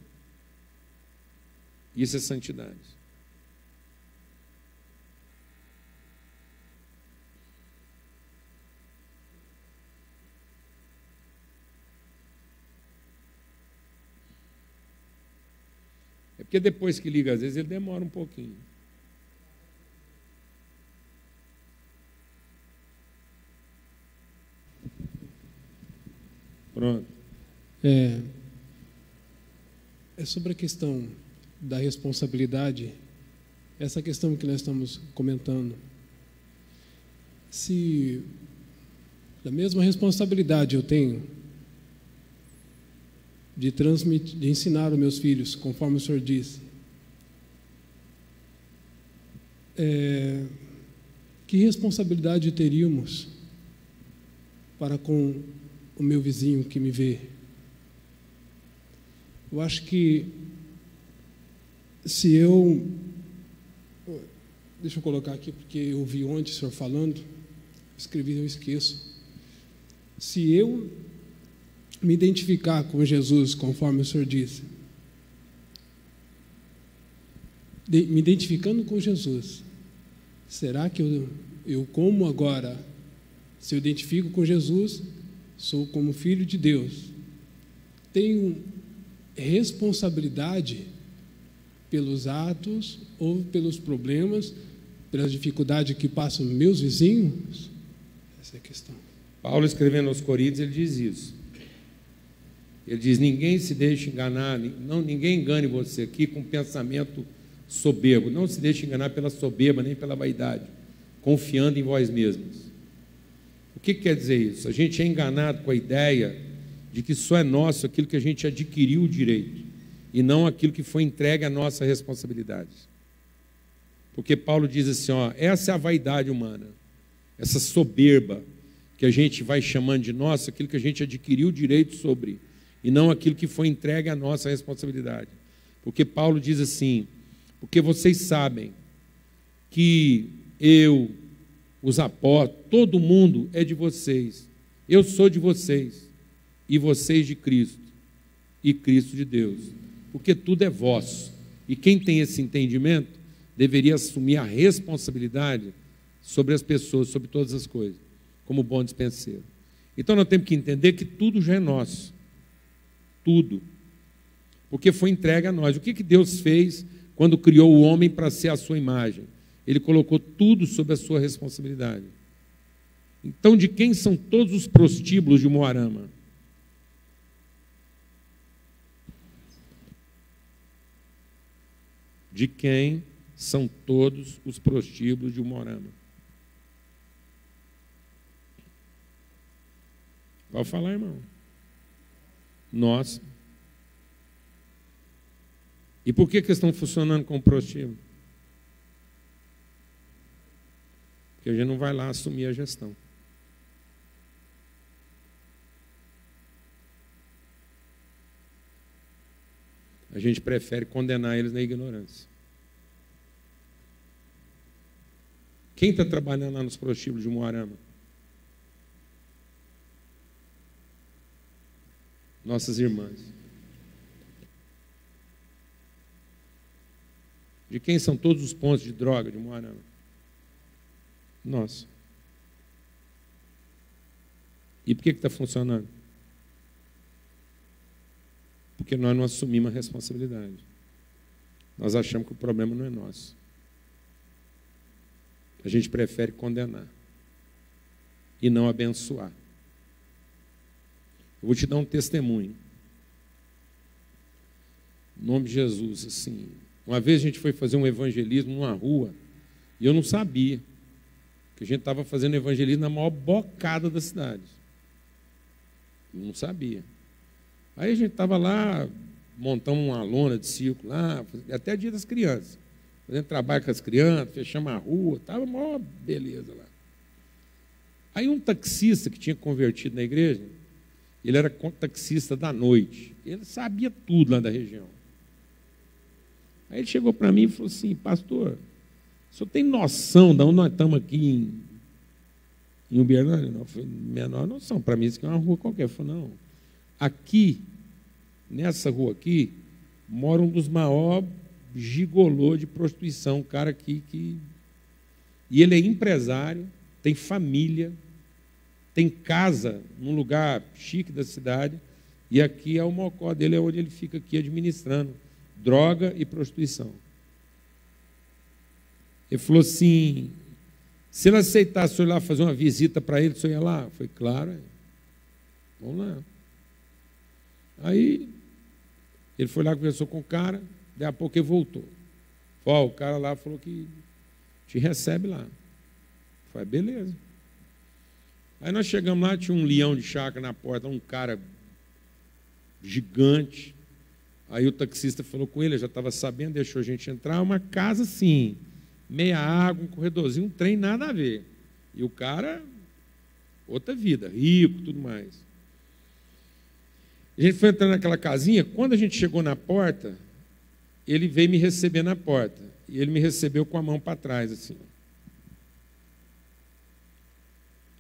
Isso é santidade. É porque depois que liga, às vezes ele demora um pouquinho. Pronto. É sobre a questão da responsabilidade, essa questão que nós estamos comentando. Se a mesma responsabilidade eu tenho de transmitir, de ensinar os meus filhos, conforme o senhor disse, que responsabilidade teríamos para com o meu vizinho que me vê? Eu acho que se eu... Deixa eu colocar aqui, porque eu vi ontem o senhor falando, escrevi, eu esqueço. Se eu me identificar com Jesus, conforme o senhor disse, me identificando com Jesus, será que eu como agora, se eu identifico com Jesus, sou como filho de Deus, tenho responsabilidade pelos atos ou pelos problemas, pelas dificuldades que passam meus vizinhos? Essa é a questão. Paulo, escrevendo aos Coríntios, ele diz isso. Ele diz: ninguém se deixe enganar, ninguém engane você aqui com pensamento soberbo. Não se deixe enganar pela soberba, nem pela vaidade, confiando em vós mesmos. O que quer dizer isso? A gente é enganado com a ideia de que só é nosso aquilo que a gente adquiriu o direito, e não aquilo que foi entregue à nossa responsabilidade. Porque Paulo diz assim, essa é a vaidade humana, essa soberba que a gente vai chamando de nosso, aquilo que a gente adquiriu o direito sobre, e não aquilo que foi entregue à nossa responsabilidade. Porque Paulo diz assim: porque vocês sabem que eu, os apóstolos, todo mundo é de vocês, eu sou de vocês, e vocês de Cristo, e Cristo de Deus, porque tudo é vosso. E quem tem esse entendimento deveria assumir a responsabilidade sobre as pessoas, sobre todas as coisas, como bom dispenseiro. Então nós temos que entender que tudo já é nosso, tudo, porque foi entregue a nós. O que Deus fez quando criou o homem para ser a sua imagem? Ele colocou tudo sob a sua responsabilidade. Então, de quem são todos os prostíbulos de Umuarama? De quem são todos os prostíbulos de Umuarama? Pode falar, irmão. Nossa. E por que eles estão funcionando como prostíbulo? Porque a gente não vai lá assumir a gestão. A gente prefere condenar eles na ignorância. Quem está trabalhando lá nos prostíbulos de Umuarama? Nossas irmãs. De quem são todos os pontos de droga de Umuarama? Nossa. E por que está funcionando? Porque nós não assumimos a responsabilidade. Nós achamos que o problema não é nosso. A gente prefere condenar e não abençoar. Eu vou te dar um testemunho. Em nome de Jesus, assim. Uma vez a gente foi fazer um evangelismo numa rua e eu não sabia que a gente estava fazendo evangelismo na maior bocada da cidade. Eu não sabia. Aí a gente estava lá, montamos uma lona de circo lá, até dia das crianças. Fazendo trabalho com as crianças, fechamos a rua, estava maior beleza lá. Aí um taxista que tinha convertido na igreja, ele era taxista da noite. Ele sabia tudo lá da região. Aí ele chegou para mim e falou assim: pastor, o senhor tem noção de onde nós estamos aqui em Uberlândia? Não, eu falei, menor noção. Para mim isso aqui é uma rua qualquer. Eu falei, não. Aqui, nessa rua aqui, mora um dos maiores gigolô de prostituição, um cara aqui que... E ele é empresário, tem família, tem casa num lugar chique da cidade, e aqui é o mocó dele, é onde ele fica aqui administrando droga e prostituição. Ele falou assim: se ele aceitasse o senhor ir lá fazer uma visita para ele, o senhor ia lá? Eu falei, claro, vamos lá. Aí ele foi lá, conversou com o cara, daí a pouco ele voltou. Falou, o cara lá falou que te recebe lá. Eu falei, beleza. Aí nós chegamos lá, tinha um leão de chácara na porta, um cara gigante. Aí o taxista falou com ele, já estava sabendo, deixou a gente entrar, uma casa assim, meia água, um corredorzinho, um trem, nada a ver. E o cara, outra vida, rico, tudo mais. A gente foi entrando naquela casinha, quando a gente chegou na porta, ele veio me receber na porta. E ele me recebeu com a mão para trás, assim.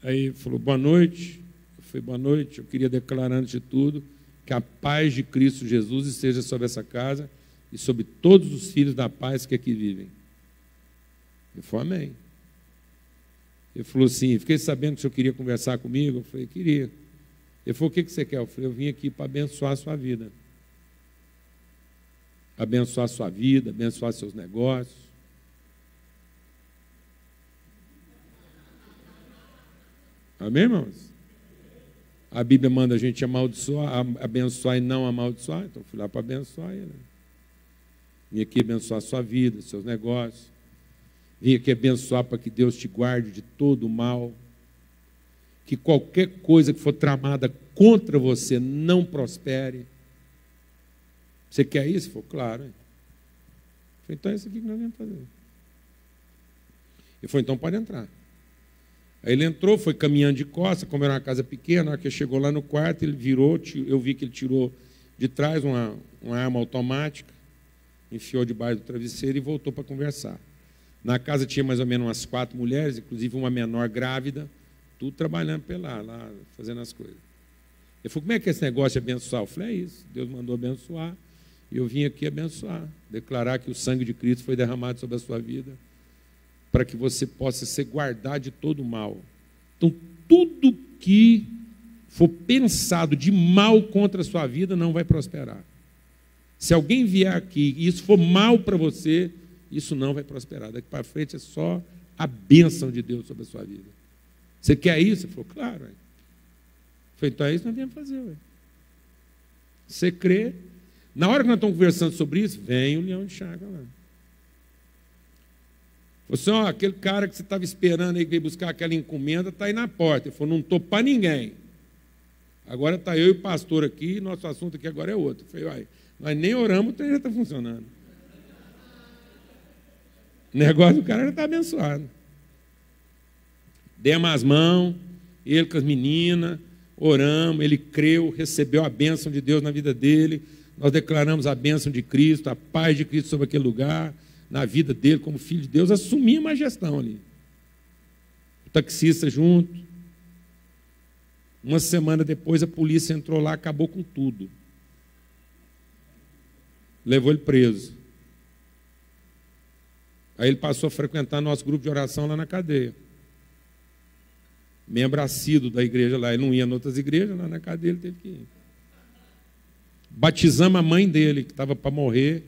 Aí ele falou, boa noite. Eu falei, boa noite. Eu queria declarar, antes de tudo, que a paz de Cristo Jesus esteja sobre essa casa e sobre todos os filhos da paz que aqui vivem. Eu falei, amém. Ele falou assim, fiquei sabendo que o senhor queria conversar comigo. Eu falei, queria. Ele falou, o que você quer? Eu falei, eu vim aqui para abençoar a sua vida. Abençoar a sua vida, abençoar seus negócios. Amém, irmãos? A Bíblia manda a gente amaldiçoar, abençoar e não amaldiçoar. Então, eu fui lá para abençoar ele. Vim aqui abençoar a sua vida, seus negócios. Vim aqui abençoar para que Deus te guarde de todo o mal. Que qualquer coisa que for tramada contra você não prospere. Você quer isso? Ele falou, claro. Eu falei, então é isso aqui que nós vamos fazer. Ele falou, então pode entrar. Aí ele entrou, foi caminhando de costas, como era uma casa pequena, na hora que ele chegou lá no quarto, ele virou, eu vi que ele tirou de trás uma arma automática, enfiou debaixo do travesseiro e voltou para conversar. Na casa tinha mais ou menos umas 4 mulheres, inclusive uma menor grávida, tudo trabalhando lá, fazendo as coisas. Ele falou, como é que é esse negócio de abençoar? Eu falei, é isso, Deus mandou abençoar, e eu vim aqui abençoar, declarar que o sangue de Cristo foi derramado sobre a sua vida, para que você possa ser guardado de todo o mal. Então, tudo que for pensado de mal contra a sua vida não vai prosperar. Se alguém vier aqui e isso for mal para você, isso não vai prosperar. Daqui para frente é só a bênção de Deus sobre a sua vida. Você quer isso? Ele falou, claro. Ué. Falei, então é isso que nós viemos fazer. Ué. Você crê? Na hora que nós estamos conversando sobre isso, vem o leão de chácara lá. Você, ó, aquele cara que você estava esperando aí, que veio buscar aquela encomenda, está aí na porta. Ele falou, não estou para ninguém. Agora está eu e o pastor aqui, nosso assunto aqui agora é outro. Eu falei, uai, nós nem oramos, o trem já está funcionando. O negócio do cara já está abençoado. Demos as mãos, ele com as meninas, oramos, ele creu, recebeu a bênção de Deus na vida dele, nós declaramos a bênção de Cristo, a paz de Cristo sobre aquele lugar, na vida dele como filho de Deus, assumimos a gestão ali. O taxista junto. Uma semana depois a polícia entrou lá, acabou com tudo. Levou ele preso. Aí ele passou a frequentar nosso grupo de oração lá na cadeia. Membro assíduo da igreja lá. Ele não ia em outras igrejas, lá na cadeia ele teve que ir. Batizamos a mãe dele, que estava para morrer.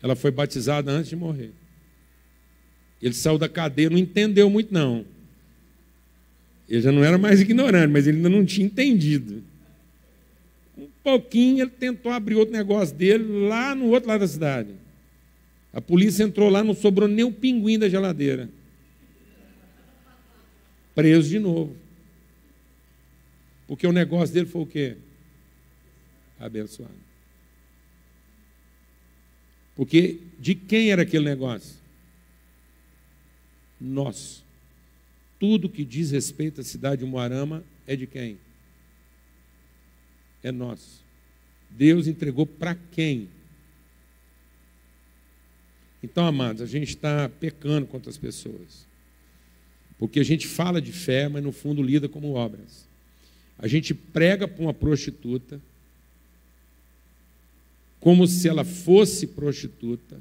Ela foi batizada antes de morrer. Ele saiu da cadeia, não entendeu muito, não. Ele já não era mais ignorante, mas ele ainda não tinha entendido. Um pouquinho ele tentou abrir outro negócio dele lá no outro lado da cidade. A polícia entrou lá, não sobrou nem o pinguim da geladeira. Preso de novo. Porque o negócio dele foi o quê? Abençoado. Porque de quem era aquele negócio? Nosso. Tudo que diz respeito à cidade de Umuarama é de quem? É nosso. Deus entregou para quem? Então, amados, a gente está pecando contra as pessoas. Porque a gente fala de fé, mas no fundo lida como obras. A gente prega para uma prostituta como se ela fosse prostituta,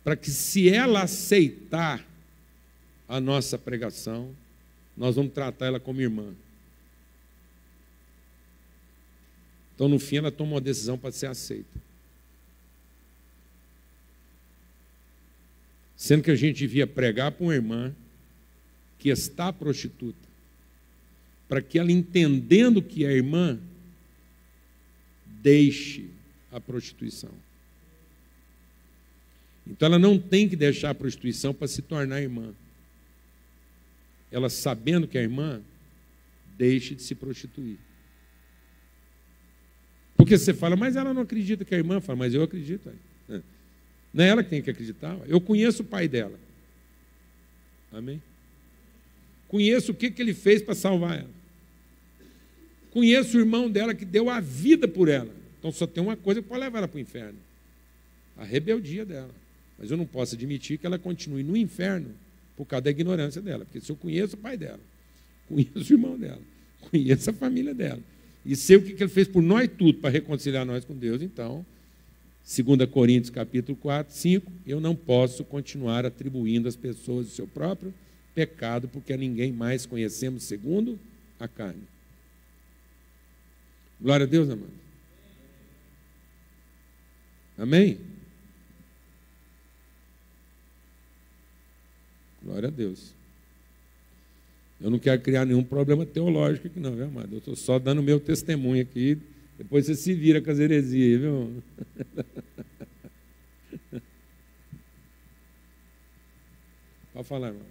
para que se ela aceitar a nossa pregação, nós vamos tratar ela como irmã. Então, no fim, ela toma uma decisão para ser aceita. Sendo que a gente devia pregar para uma irmã que está prostituta, para que ela, entendendo que é irmã, deixe a prostituição. Então, ela não tem que deixar a prostituição para se tornar irmã. Ela, sabendo que é irmã, deixe de se prostituir. Porque você fala, mas ela não acredita que é irmã. Fala, mas eu acredito. Não é ela que tem que acreditar. Eu conheço o pai dela. Amém? Conheço o que ele fez para salvar ela. Conheço o irmão dela que deu a vida por ela. Então só tem uma coisa que pode levar ela para o inferno: a rebeldia dela. Mas eu não posso admitir que ela continue no inferno por causa da ignorância dela. Porque se eu conheço o pai dela, conheço o irmão dela, conheço a família dela, e sei o que ele fez por nós tudo para reconciliar nós com Deus, então, 2 Coríntios capítulo 4, 5, eu não posso continuar atribuindo às pessoas o seu próprio pecado, porque a ninguém mais conhecemos segundo a carne. Glória a Deus, amado. Amém? Glória a Deus. Eu não quero criar nenhum problema teológico aqui não, viu, amado? Eu estou só dando meu testemunho aqui. Depois você se vira com as heresias, viu? Pode falar, irmão.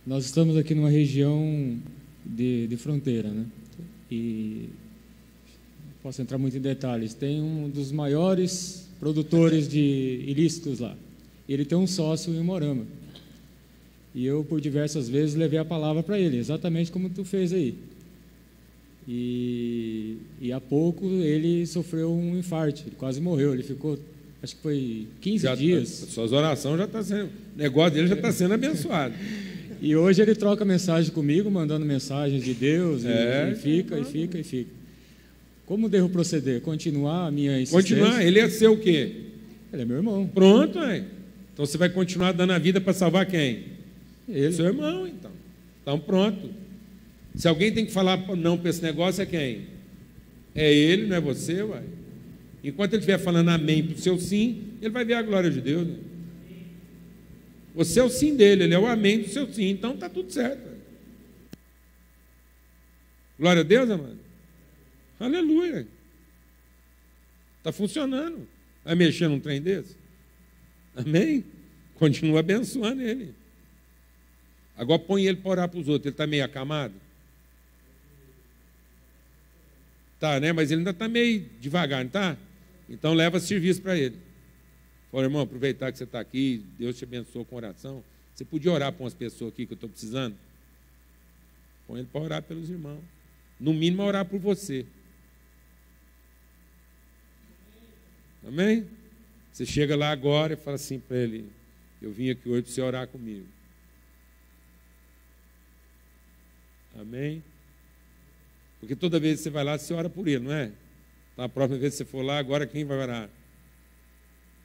Nós estamos aqui numa região de fronteira, né? E posso entrar muito em detalhes. Tem um dos maiores produtores de ilícitos lá. Ele tem um sócio em Umuarama. E eu, por diversas vezes, levei a palavra para ele, exatamente como tu fez aí. E há pouco ele sofreu um infarto, ele quase morreu. Ele ficou, acho que foi 15 dias. Suas orações já estão sendo, o negócio dele já está sendo abençoado. E hoje ele troca mensagem comigo, mandando mensagens de Deus, e fica. Como devo proceder? Continuar a minha insistência? Continuar? Ele é seu o quê? Ele é meu irmão. Pronto, aí. Então você vai continuar dando a vida para salvar quem? Ele. Seu irmão, então. Então pronto. Se alguém tem que falar não para esse negócio, é quem? É ele, não é você, uai. Enquanto ele estiver falando amém para o seu sim, ele vai ver a glória de Deus, né? Você é o sim dele, ele é o amém do seu sim, então está tudo certo. Glória a Deus, amado. Aleluia. Está funcionando. Vai mexer num trem desse? Amém? Continua abençoando ele. Agora põe ele para orar para os outros. Ele está meio acamado? Tá, né? Mas ele ainda está meio devagar, não está? Então leva serviço para ele. Fala, irmão, aproveitar que você está aqui, Deus te abençoe com oração. Você podia orar para umas pessoas aqui que eu estou precisando? Põe ele para orar pelos irmãos. No mínimo, orar por você. Amém? Você chega lá agora e fala assim para ele: eu vim aqui hoje para você orar comigo. Amém? Porque toda vez que você vai lá, você ora por ele, não é? Então, a próxima vez que você for lá, agora quem vai orar?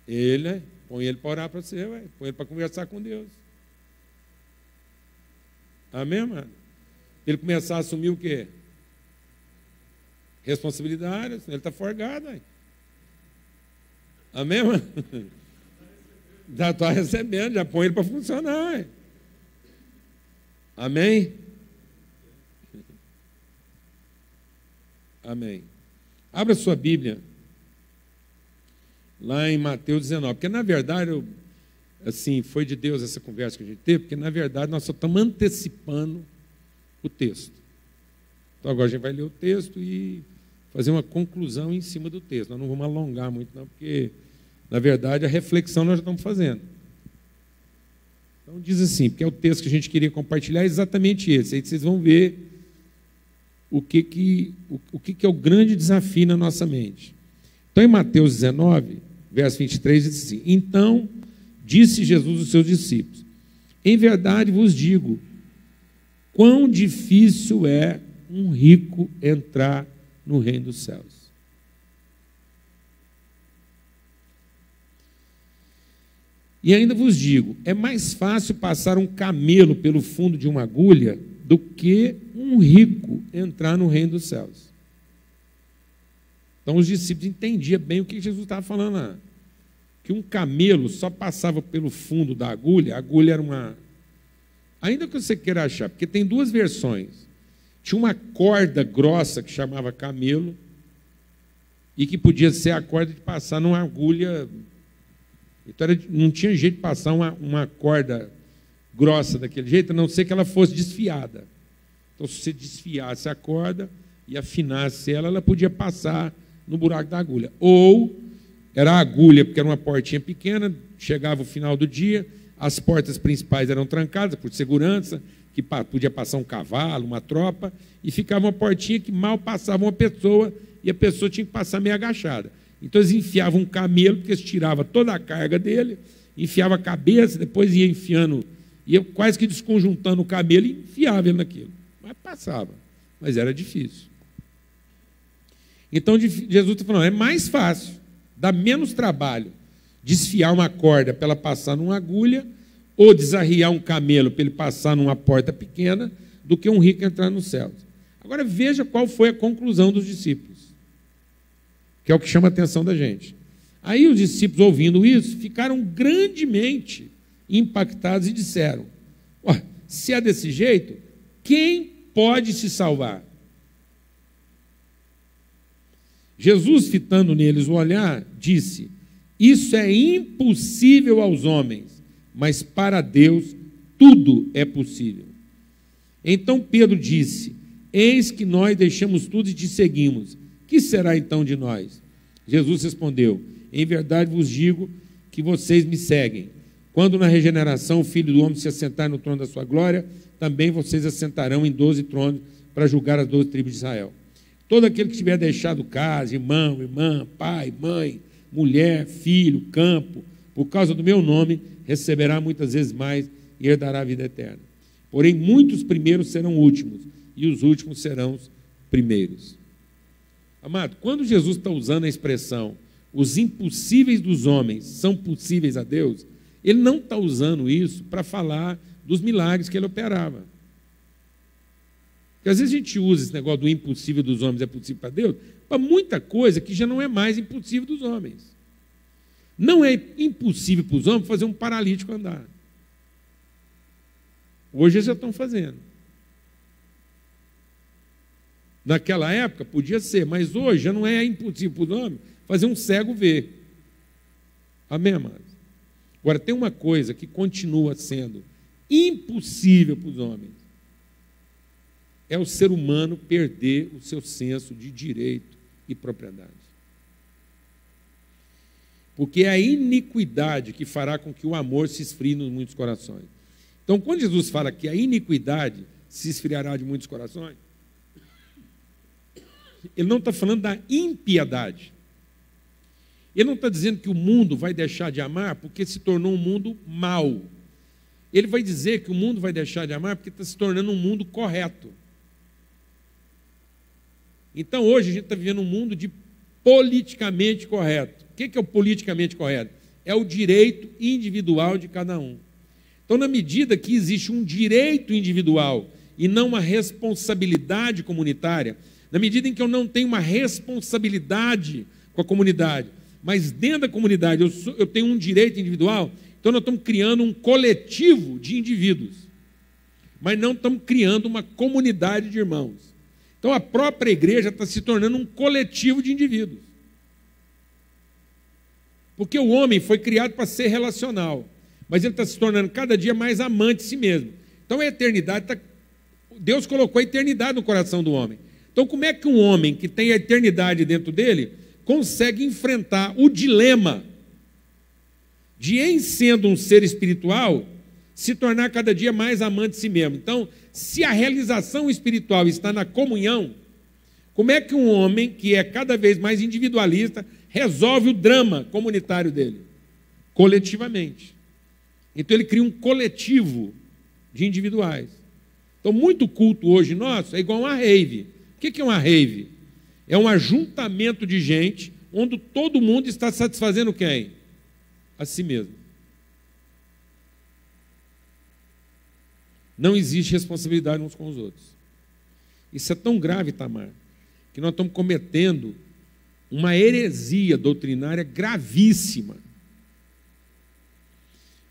Ele, né? Põe ele para orar para você, ué. Põe ele para conversar com Deus. Amém, amado? Ele começar a assumir o quê? Responsabilidade, ele está forgado, ué. Amém, mano? Já está recebendo, já põe ele para funcionar, ué. Amém? Amém. Abra sua Bíblia lá em Mateus 19, porque na verdade, assim, foi de Deus essa conversa que a gente teve, porque na verdade nós só estamos antecipando o texto. Então agora a gente vai ler o texto e fazer uma conclusão em cima do texto. Nós não vamos alongar muito não, porque na verdade a reflexão nós já estamos fazendo. Então diz assim, porque é o texto que a gente queria compartilhar, é exatamente esse. Aí vocês vão ver o que é o grande desafio na nossa mente. Então, em Mateus 19, verso 23, diz assim: então disse Jesus aos seus discípulos: em verdade vos digo, quão difícil é um rico entrar no reino dos céus. E ainda vos digo, é mais fácil passar um camelo pelo fundo de uma agulha do que um rico entrar no reino dos céus. Então os discípulos entendiam bem o que Jesus estava falando lá. Que um camelo só passava pelo fundo da agulha, a agulha era uma... Ainda que você queira achar, porque tem duas versões. Tinha uma corda grossa que chamava camelo, e que podia ser a corda de passar numa agulha. Então não tinha jeito de passar uma corda grossa daquele jeito, a não ser que ela fosse desfiada. Então, se você desfiasse a corda e afinasse ela, ela podia passar no buraco da agulha. Ou era a agulha, porque era uma portinha pequena, chegava o final do dia, as portas principais eram trancadas por segurança, que podia passar um cavalo, uma tropa, e ficava uma portinha que mal passava uma pessoa, e a pessoa tinha que passar meio agachada. Então eles enfiavam um camelo, porque eles tiravam toda a carga dele, enfiava a cabeça, depois ia enfiando, ia quase que desconjuntando o camelo e enfiava ele naquilo. Mas passava, mas era difícil. Então Jesus está falando, é mais fácil, dá menos trabalho desfiar uma corda para ela passar numa agulha ou desarriar um camelo para ele passar numa porta pequena do que um rico entrar nos céus. Agora veja qual foi a conclusão dos discípulos, que é o que chama a atenção da gente. Aí os discípulos, ouvindo isso, ficaram grandemente impactados e disseram: se é desse jeito, quem pode se salvar? Jesus, fitando neles o olhar, disse: isso é impossível aos homens, mas para Deus tudo é possível. Então Pedro disse: eis que nós deixamos tudo e te seguimos. Que será então de nós? Jesus respondeu: em verdade vos digo que vocês me seguem. Quando na regeneração o Filho do Homem se assentar no trono da sua glória, também vocês assentarão em 12 tronos para julgar as 12 tribos de Israel. Todo aquele que tiver deixado casa, irmão, irmã, pai, mãe, mulher, filho, campo, por causa do meu nome, receberá muitas vezes mais e herdará a vida eterna. Porém, muitos primeiros serão últimos, e os últimos serão os primeiros. Amado, quando Jesus está usando a expressão os impossíveis dos homens são possíveis a Deus, ele não está usando isso para falar dos milagres que ele operava. Porque às vezes a gente usa esse negócio do impossível dos homens é possível para Deus, para muita coisa que já não é mais impossível dos homens. Não é impossível para os homens fazer um paralítico andar. Hoje eles já estão fazendo. Naquela época podia ser, mas hoje já não é impossível para os homens fazer um cego ver. Amém, amados? Agora, tem uma coisa que continua sendo impossível para os homens é o ser humano perder o seu senso de direito e propriedade. Porque é a iniquidade que fará com que o amor se esfrie nos muitos corações. Então, quando Jesus fala que a iniquidade se esfriará de muitos corações, ele não está falando da impiedade. Ele não está dizendo que o mundo vai deixar de amar porque se tornou um mundo mau. Ele vai dizer que o mundo vai deixar de amar porque está se tornando um mundo correto. Então, hoje, a gente está vivendo um mundo de politicamente correto. O que é o politicamente correto? É o direito individual de cada um. Então, na medida que existe um direito individual e não uma responsabilidade comunitária, na medida em que eu não tenho uma responsabilidade com a comunidade, mas dentro da comunidade eu tenho um direito individual, então nós estamos criando um coletivo de indivíduos, mas não estamos criando uma comunidade de irmãos. Então a própria igreja está se tornando um coletivo de indivíduos. Porque o homem foi criado para ser relacional, mas ele está se tornando cada dia mais amante de si mesmo. Então a eternidade, Deus colocou a eternidade no coração do homem. Então como é que um homem que tem a eternidade dentro dele consegue enfrentar o dilema de, em sendo um ser espiritual, se tornar cada dia mais amante de si mesmo? Então, se a realização espiritual está na comunhão, como é que um homem que é cada vez mais individualista resolve o drama comunitário dele? Coletivamente. Então ele cria um coletivo de individuais. Então muito culto hoje nosso é igual uma rave. O que é uma rave? É um ajuntamento de gente onde todo mundo está satisfazendo quem? A si mesmo. Não existe responsabilidade uns com os outros. Isso é tão grave, Tamar, que nós estamos cometendo uma heresia doutrinária gravíssima.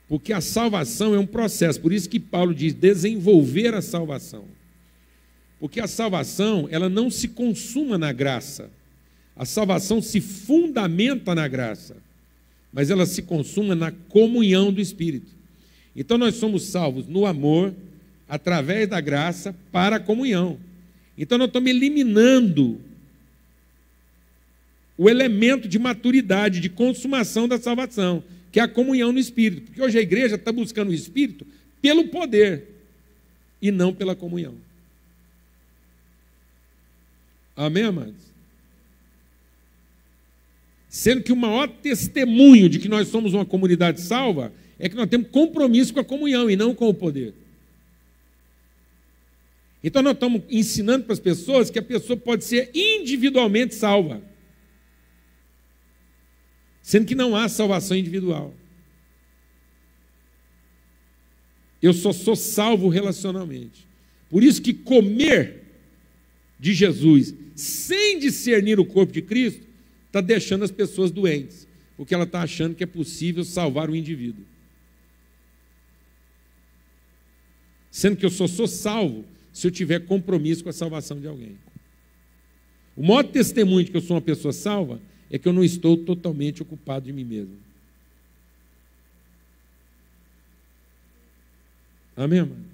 Porque a salvação é um processo, por isso que Paulo diz desenvolver a salvação. Porque a salvação, ela não se consuma na graça. A salvação se fundamenta na graça, mas ela se consuma na comunhão do Espírito. Então nós somos salvos no amor, através da graça, para a comunhão. Então nós estamos eliminando o elemento de maturidade, de consumação da salvação, que é a comunhão no Espírito. Porque hoje a igreja está buscando o Espírito pelo poder e não pela comunhão. Amém, amados? Sendo que o maior testemunho de que nós somos uma comunidade salva é que nós temos compromisso com a comunhão e não com o poder. Então nós estamos ensinando para as pessoas que a pessoa pode ser individualmente salva, sendo que não há salvação individual. Eu só sou salvo relacionalmente. Por isso que comer de Jesus sem discernir o corpo de Cristo está deixando as pessoas doentes, porque ela está achando que é possível salvar o indivíduo. Sendo que eu só sou salvo se eu tiver compromisso com a salvação de alguém. O maior testemunho de que eu sou uma pessoa salva é que eu não estou totalmente ocupado de mim mesmo. Amém, mano?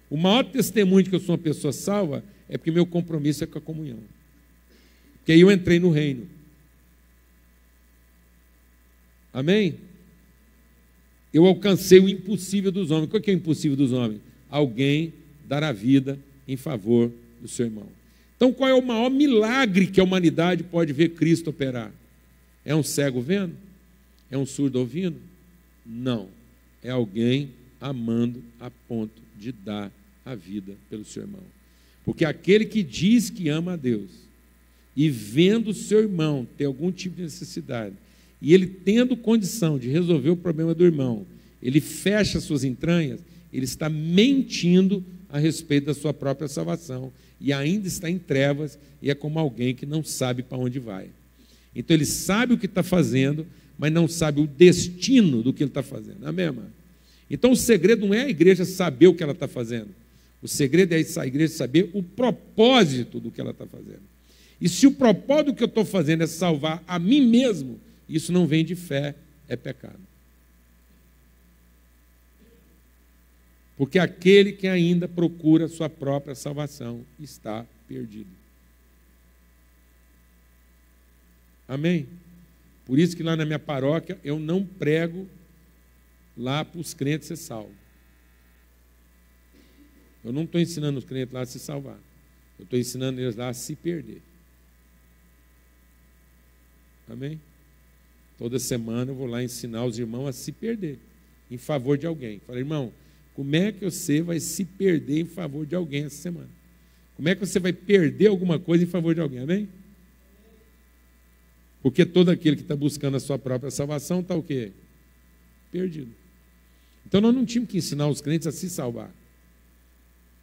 O maior testemunho de que eu sou uma pessoa salva é porque meu compromisso é com a comunhão. Porque aí eu entrei no reino. Amém? Eu alcancei o impossível dos homens. O que é o impossível dos homens? Alguém dar a vida em favor do seu irmão. Então, qual é o maior milagre que a humanidade pode ver Cristo operar? É um cego vendo? É um surdo ouvindo? Não. É alguém amando a ponto de dar a vida pelo seu irmão. Porque aquele que diz que ama a Deus e vendo o seu irmão ter algum tipo de necessidade e ele tendo condição de resolver o problema do irmão, ele fecha suas entranhas, ele está mentindo a respeito da sua própria salvação e ainda está em trevas e é como alguém que não sabe para onde vai. Então ele sabe o que está fazendo, mas não sabe o destino do que ele está fazendo. Amém, irmão? Então o segredo não é a igreja saber o que ela está fazendo. O segredo é a igreja saber o propósito do que ela está fazendo. E se o propósito do que eu estou fazendo é salvar a mim mesmo, isso não vem de fé, é pecado. Porque aquele que ainda procura sua própria salvação está perdido. Amém? Por isso que lá na minha paróquia eu não prego lá para os crentes ser salvos. Eu não estou ensinando os crentes lá a se salvar. Eu estou ensinando eles lá a se perder. Amém? Toda semana eu vou lá ensinar os irmãos a se perder em favor de alguém. Falei, irmão, como é que você vai se perder em favor de alguém essa semana? Como é que você vai perder alguma coisa em favor de alguém? Amém? Porque todo aquele que está buscando a sua própria salvação está o quê? Perdido. Então nós não tínhamos que ensinar os crentes a se salvar.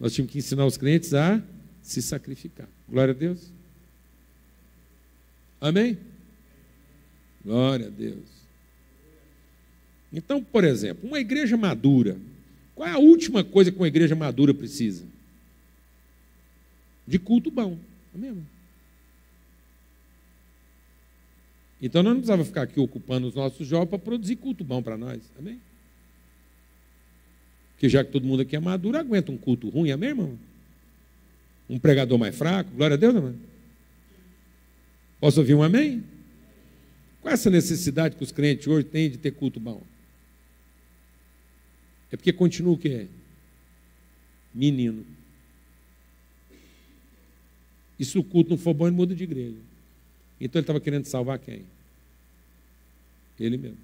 Nós tínhamos que ensinar os crentes a se sacrificar. Glória a Deus. Amém? Glória a Deus. Então, por exemplo, uma igreja madura, qual é a última coisa que uma igreja madura precisa? De culto bom. Amém, irmão? Então, nós não precisávamos ficar aqui ocupando os nossos jovens para produzir culto bom para nós. Amém? Porque já que todo mundo aqui é maduro, aguenta um culto ruim. Amém, irmão? Um pregador mais fraco. Glória a Deus, irmão? Posso ouvir um amém? Qual é essa necessidade que os crentes hoje têm de ter culto bom? É porque continua o quê? Menino. E se o culto não for bom, ele muda de igreja. Então ele estava querendo salvar quem? Ele mesmo.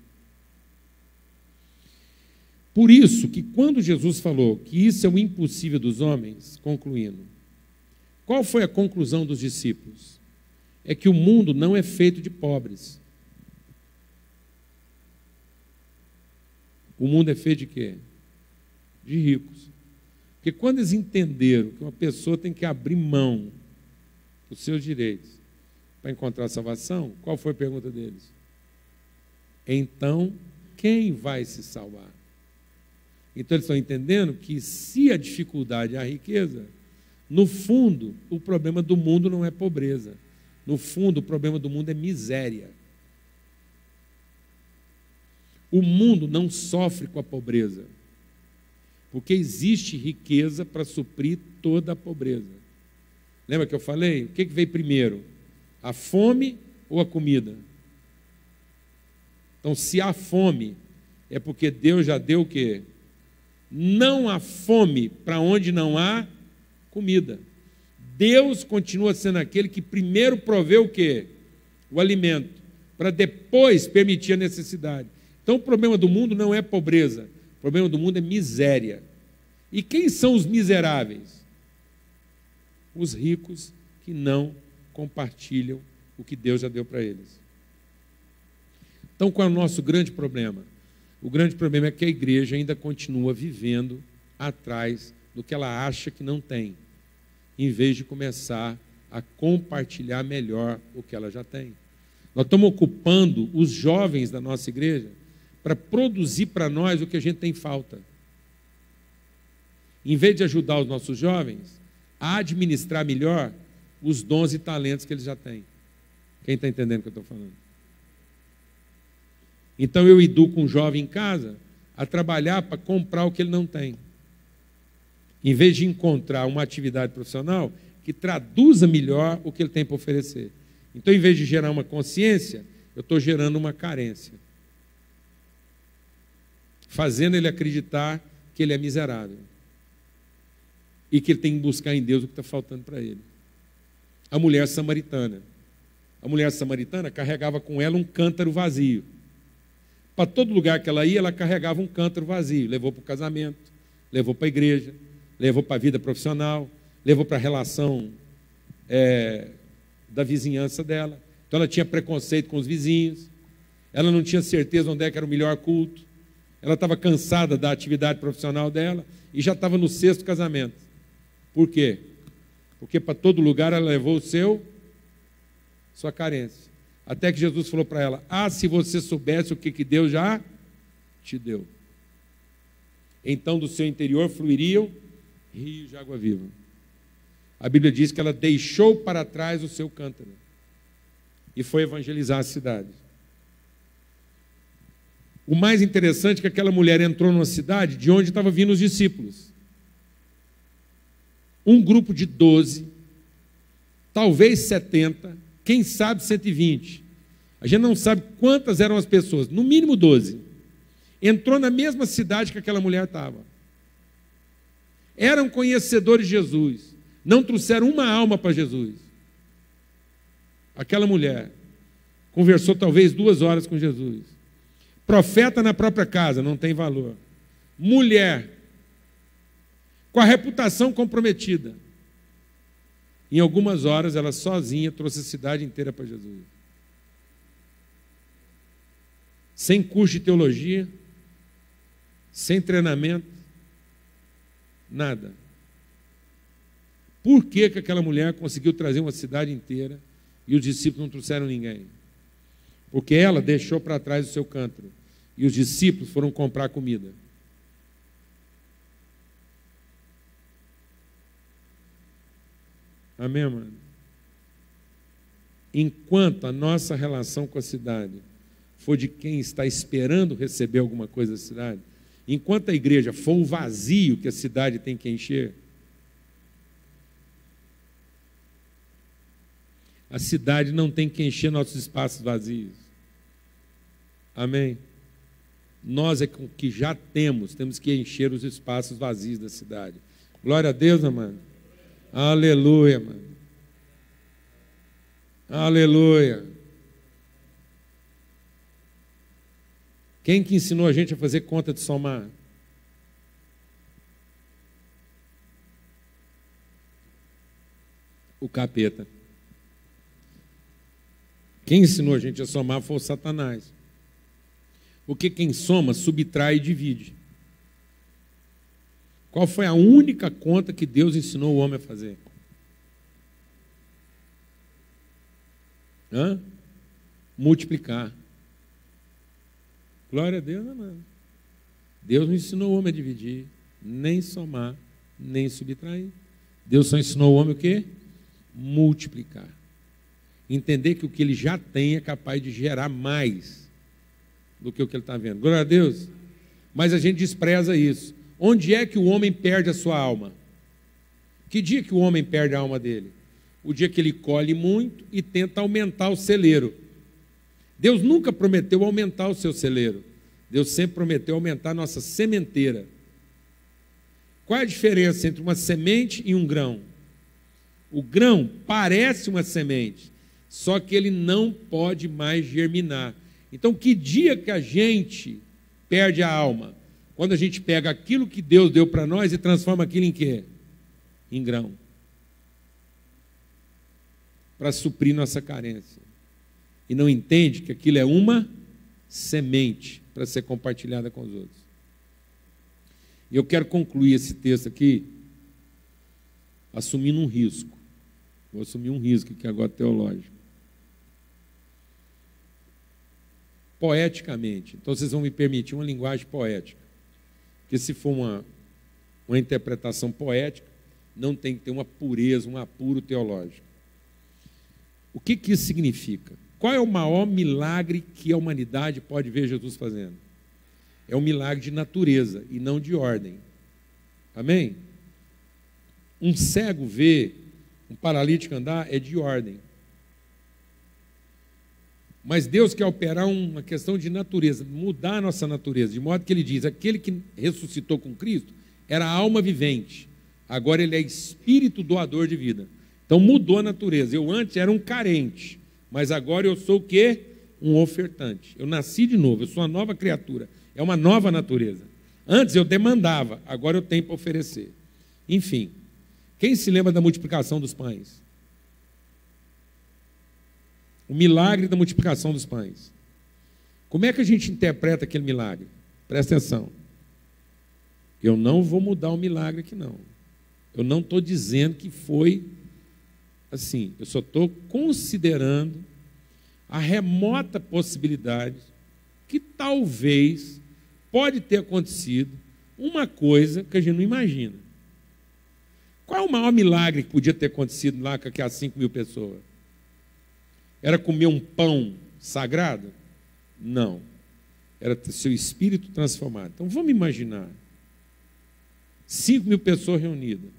Por isso que quando Jesus falou que isso é o impossível dos homens, concluindo, qual foi a conclusão dos discípulos? É que o mundo não é feito de pobres. O mundo é feito de quê? De ricos. Porque quando eles entenderam que uma pessoa tem que abrir mão dos seus direitos para encontrar salvação, qual foi a pergunta deles? Então, quem vai se salvar? Então, eles estão entendendo que se a dificuldade é a riqueza, no fundo, o problema do mundo não é pobreza. No fundo, o problema do mundo é miséria. O mundo não sofre com a pobreza, porque existe riqueza para suprir toda a pobreza. Lembra que eu falei? O que veio primeiro? A fome ou a comida? Então, se há fome, é porque Deus já deu o quê? Não há fome para onde não há comida. Deus continua sendo aquele que primeiro proveu o quê? O alimento, para depois permitir a necessidade. Então, o problema do mundo não é pobreza, o problema do mundo é miséria. E quem são os miseráveis? Os ricos que não compartilham o que Deus já deu para eles. Então, qual é o nosso grande problema? O grande problema é que a igreja ainda continua vivendo atrás do que ela acha que não tem, em vez de começar a compartilhar melhor o que ela já tem. Nós estamos ocupando os jovens da nossa igreja para produzir para nós o que a gente tem falta. Em vez de ajudar os nossos jovens a administrar melhor os dons e talentos que eles já têm. Quem está entendendo o que eu estou falando? Então eu educo um jovem em casa a trabalhar para comprar o que ele não tem. Em vez de encontrar uma atividade profissional que traduza melhor o que ele tem para oferecer. Então, em vez de gerar uma consciência, eu estou gerando uma carência. Fazendo ele acreditar que ele é miserável. E que ele tem que buscar em Deus o que está faltando para ele. A mulher samaritana. A mulher samaritana carregava com ela um cântaro vazio. Para todo lugar que ela ia, ela carregava um cântaro vazio. Levou para o casamento, levou para a igreja, levou para a vida profissional, levou para a relação da vizinhança dela. Então ela tinha preconceito com os vizinhos, ela não tinha certeza onde é que era o melhor culto, ela estava cansada da atividade profissional dela e já estava no 6º casamento. Por quê? Porque para todo lugar ela levou sua carência. Até que Jesus falou para ela, se você soubesse o que Deus já te deu. Então do seu interior fluiriam rios de água viva. A Bíblia diz que ela deixou para trás o seu cântaro e foi evangelizar a cidade. O mais interessante é que aquela mulher entrou numa cidade de onde estavam vindo os discípulos. Um grupo de 12, talvez 70, quem sabe 120. A gente não sabe quantas eram as pessoas, no mínimo 12. Entrou na mesma cidade que aquela mulher estava. Eram conhecedores de Jesus, não trouxeram uma alma para Jesus. Aquela mulher conversou talvez 2 horas com Jesus. Profeta na própria casa, não tem valor. Mulher, com a reputação comprometida. Em algumas horas, ela sozinha trouxe a cidade inteira para Jesus. Sem curso de teologia, sem treinamento, nada. Por que aquela mulher conseguiu trazer uma cidade inteira e os discípulos não trouxeram ninguém? Porque ela deixou para trás o seu cântaro e os discípulos foram comprar comida. Amém, mano? Enquanto a nossa relação com a cidade for de quem está esperando receber alguma coisa da cidade, enquanto a igreja for o vazio que a cidade tem que encher, a cidade não tem que encher nossos espaços vazios. Amém? Nós é que já temos que encher os espaços vazios da cidade. Glória a Deus, amado. Aleluia, mano. Aleluia. Quem que ensinou a gente a fazer conta de somar? O capeta. Quem ensinou a gente a somar foi o Satanás. Porque quem soma, subtrai e divide. Qual foi a única conta que Deus ensinou o homem a fazer? Multiplicar. Glória a Deus, amado. Deus não ensinou o homem a dividir, nem somar, nem subtrair. Deus só ensinou o homem o quê? Multiplicar. Entender que o que ele já tem é capaz de gerar mais do que o que ele está vendo. Glória a Deus. Mas a gente despreza isso. Onde é que o homem perde a sua alma? Que dia que o homem perde a alma dele? O dia que ele colhe muito e tenta aumentar o celeiro. Deus nunca prometeu aumentar o seu celeiro. Deus sempre prometeu aumentar a nossa sementeira. Qual é a diferença entre uma semente e um grão? O grão parece uma semente, só que ele não pode mais germinar. Então, que dia que a gente perde a alma? Quando a gente pega aquilo que Deus deu para nós e transforma aquilo em quê? Em grão. Para suprir nossa carência. E não entende que aquilo é uma semente para ser compartilhada com os outros. E eu quero concluir esse texto aqui assumindo um risco. Vou assumir um risco aqui agora teológico. Poeticamente. Então vocês vão me permitir uma linguagem poética. Porque se for uma interpretação poética, não tem que ter uma pureza, um apuro teológico. O que isso significa? Qual é o maior milagre que a humanidade pode ver Jesus fazendo? É um milagre de natureza e não de ordem. Amém? Um cego ver, um paralítico andar, é de ordem. Mas Deus quer operar uma questão de natureza, mudar a nossa natureza, de modo que ele diz, aquele que ressuscitou com Cristo era alma vivente, agora ele é espírito doador de vida. Então mudou a natureza. Eu antes era um carente, mas agora eu sou o quê? Um ofertante. Eu nasci de novo, eu sou uma nova criatura. É uma nova natureza. Antes eu demandava, agora eu tenho para oferecer. Enfim, quem se lembra da multiplicação dos pães? O milagre da multiplicação dos pães. Como é que a gente interpreta aquele milagre? Presta atenção. Eu não vou mudar o milagre aqui, não. Eu não estou dizendo que foi assim. Eu só estou considerando a remota possibilidade que talvez pode ter acontecido uma coisa que a gente não imagina. Qual é o maior milagre que podia ter acontecido lá com aquelas 5.000 pessoas? Era comer um pão sagrado? Não. era ter seu espírito transformado. Então vamos imaginar 5.000 pessoas reunidas.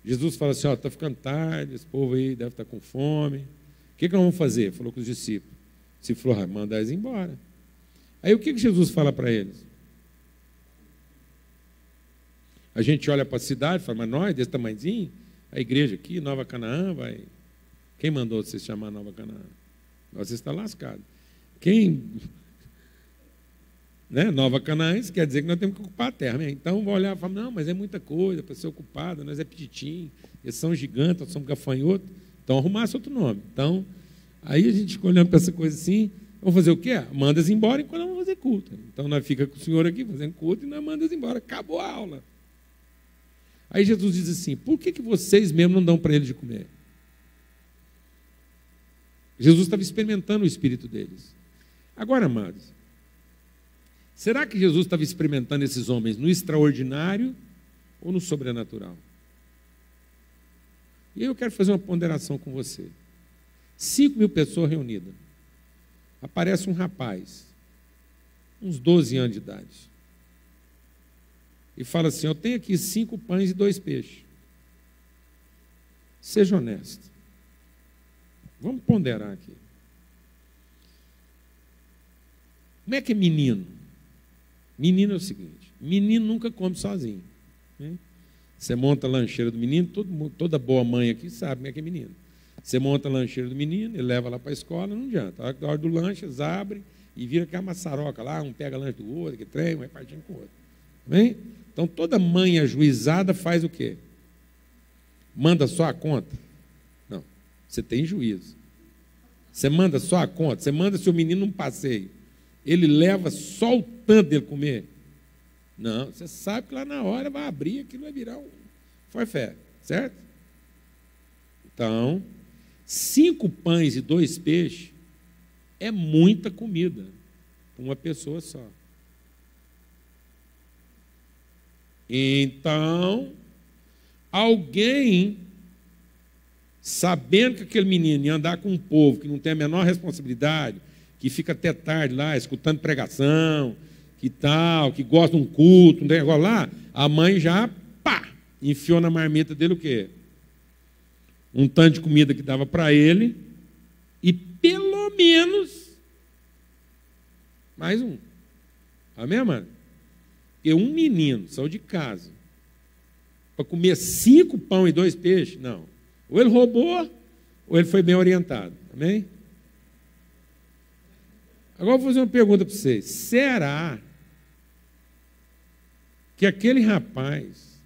Jesus fala assim: está ficando tarde, esse povo aí deve estar com fome. O que nós vamos fazer? Falou com os discípulos. Se falou: manda eles embora. Aí o que Jesus fala para eles? A gente olha para a cidade e fala: mas nós, desse tamanhozinho, a igreja aqui, Nova Canaã, vai. Quem mandou você se chamar Nova Canaã? Você está lascado. Quem. Né? Nova Canaã, isso quer dizer que nós temos que ocupar a terra. Né? Então, vou olhar e falar: não, mas é muita coisa para ser ocupada, nós é petitinho, eles são gigantes, nós somos gafanhotos. Então, arrumasse outro nome. Então, aí a gente fica olhando para essa coisa assim, vamos fazer o quê? Manda eles embora enquanto nós vamos fazer culto. Então, nós ficamos com o senhor aqui fazendo culto e nós mandamos eles embora. Acabou a aula. Aí Jesus diz assim: por que vocês mesmos não dão para eles de comer? Jesus estava experimentando o espírito deles. Agora, amados, será que Jesus estava experimentando esses homens no extraordinário ou no sobrenatural? E aí eu quero fazer uma ponderação com você. 5.000 pessoas reunidas. Aparece um rapaz, uns 12 anos de idade, e fala assim: eu tenho aqui 5 pães e 2 peixes. Seja honesto. Vamos ponderar aqui. Como é que é menino? Menino é o seguinte: menino nunca come sozinho. Né? Você monta a lancheira do menino, toda boa mãe aqui sabe como é que é menino. Você monta a lancheira do menino, ele leva lá para a escola, não adianta. A hora do lanche, eles abrem e vira aquela maçaroca lá, um pega lanche do outro, que trem, um repartindo com o outro. Bem? Então, toda mãe ajuizada faz o quê? Manda só a conta? Não. Você tem juízo. Você manda só a conta, você manda seu menino num passeio. Ele leva só o tanto dele comer? Não, você sabe que lá na hora vai abrir, aquilo vai virar um forfé, certo? Então, 5 pães e 2 peixes é muita comida para uma pessoa só. Então, alguém, sabendo que aquele menino ia andar com um povo que não tem a menor responsabilidade, que fica até tarde lá, escutando pregação, que tal, que gosta de um culto, um negócio lá, a mãe já, pá, enfiou na marmita dele o quê? Um tanto de comida que dava para ele e pelo menos mais um. Amém, mano? Porque um menino saiu de casa para comer 5 pão e 2 peixes, não. Ou ele roubou, ou ele foi bem orientado. Amém? Agora eu vou fazer uma pergunta para vocês. Será que aquele rapaz,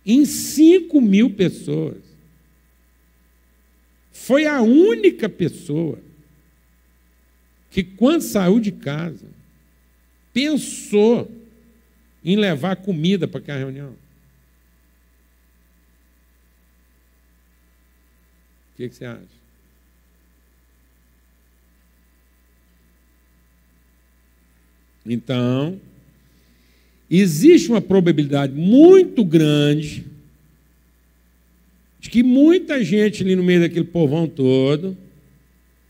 em 5.000 pessoas, foi a única pessoa que, quando saiu de casa, pensou em levar comida para aquela reunião? O que você acha? Então, existe uma probabilidade muito grande de que muita gente ali no meio daquele povão todo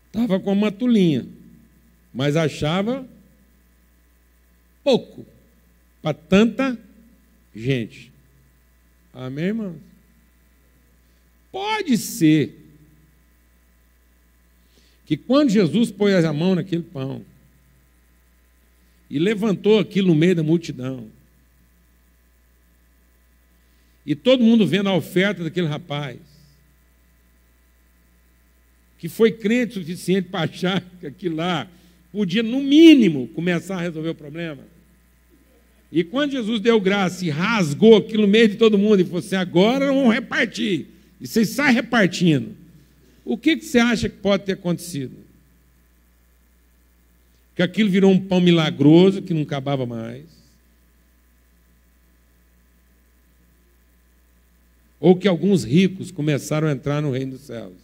estava com uma tulinha, mas achava pouco para tanta gente. Amém, irmãos? Pode ser que quando Jesus pôs a mão naquele pão e levantou aquilo no meio da multidão, e todo mundo vendo a oferta daquele rapaz, que foi crente o suficiente para achar que aquilo lá podia, no mínimo, começar a resolver o problema. E quando Jesus deu graça e rasgou aquilo no meio de todo mundo e falou assim: agora vamos repartir. E vocês saem repartindo. O que você acha que pode ter acontecido? Que aquilo virou um pão milagroso que não acabava mais? Ou que alguns ricos começaram a entrar no reino dos céus?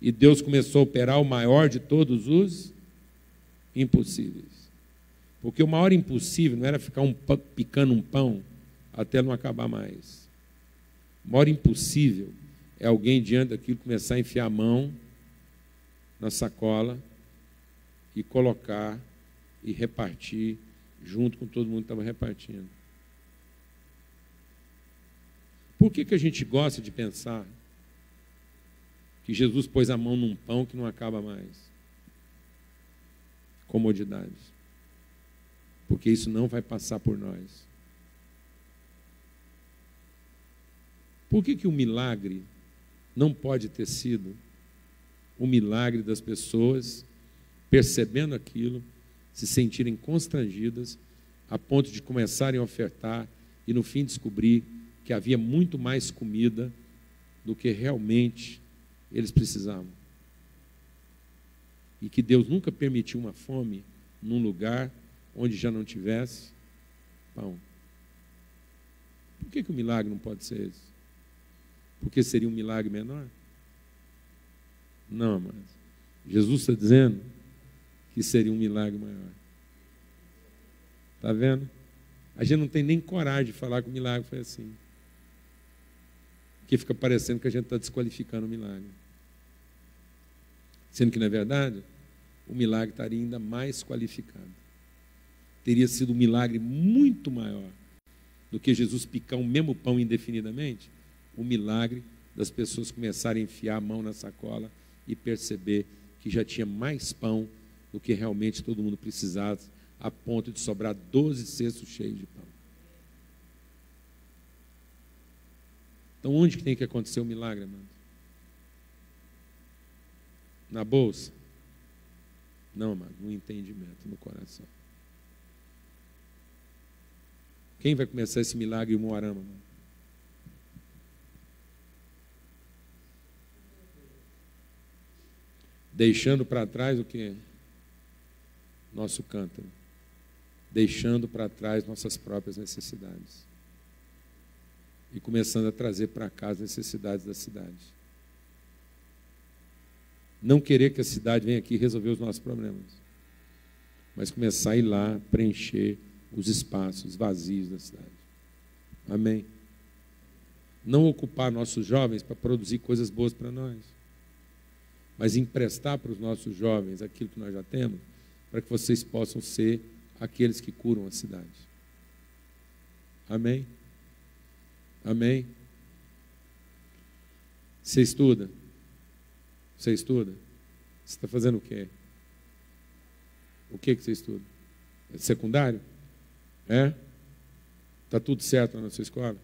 E Deus começou a operar o maior de todos os impossíveis. Porque o maior impossível não era ficar picando um pão até não acabar mais. O maior impossível é alguém diante daquilo começar a enfiar a mão na sacola e colocar e repartir junto com todo mundo que estava repartindo. Por que a gente gosta de pensar que Jesus pôs a mão num pão que não acaba mais? Comodidade. Porque isso não vai passar por nós. Por que o milagre não pode ter sido o milagre das pessoas percebendo aquilo, se sentirem constrangidas, a ponto de começarem a ofertar e no fim descobrir que havia muito mais comida do que realmente eles precisavam? E que Deus nunca permitiu uma fome num lugar onde já não tivesse pão. Por que o milagre não pode ser esse? Porque seria um milagre menor? Não, mas Jesus está dizendo que seria um milagre maior. Está vendo? A gente não tem nem coragem de falar que o milagre foi assim. Porque fica parecendo que a gente está desqualificando o milagre. Sendo que, na verdade, o milagre estaria ainda mais qualificado. Teria sido um milagre muito maior do que Jesus picar o mesmo pão indefinidamente. O milagre das pessoas começarem a enfiar a mão na sacola e perceber que já tinha mais pão do que realmente todo mundo precisava, a ponto de sobrar 12 cestos cheios de pão. Então, onde que tem que acontecer o milagre, amado? Na bolsa? Não, amado, no entendimento, no coração. Quem vai começar esse milagre em Umuarama, amado? Deixando para trás o que? Nosso cântaro. Deixando para trás nossas próprias necessidades. E começando a trazer para cá as necessidades da cidade. Não querer que a cidade venha aqui resolver os nossos problemas. Mas começar a ir lá preencher os espaços vazios da cidade. Amém? Não ocupar nossos jovens para produzir coisas boas para nós, mas emprestar para os nossos jovens aquilo que nós já temos, para que vocês possam ser aqueles que curam a cidade. Amém? Amém? Você estuda? Você estuda? Você está fazendo o quê? O que você estuda? É secundário? É? Está tudo certo lá na sua escola?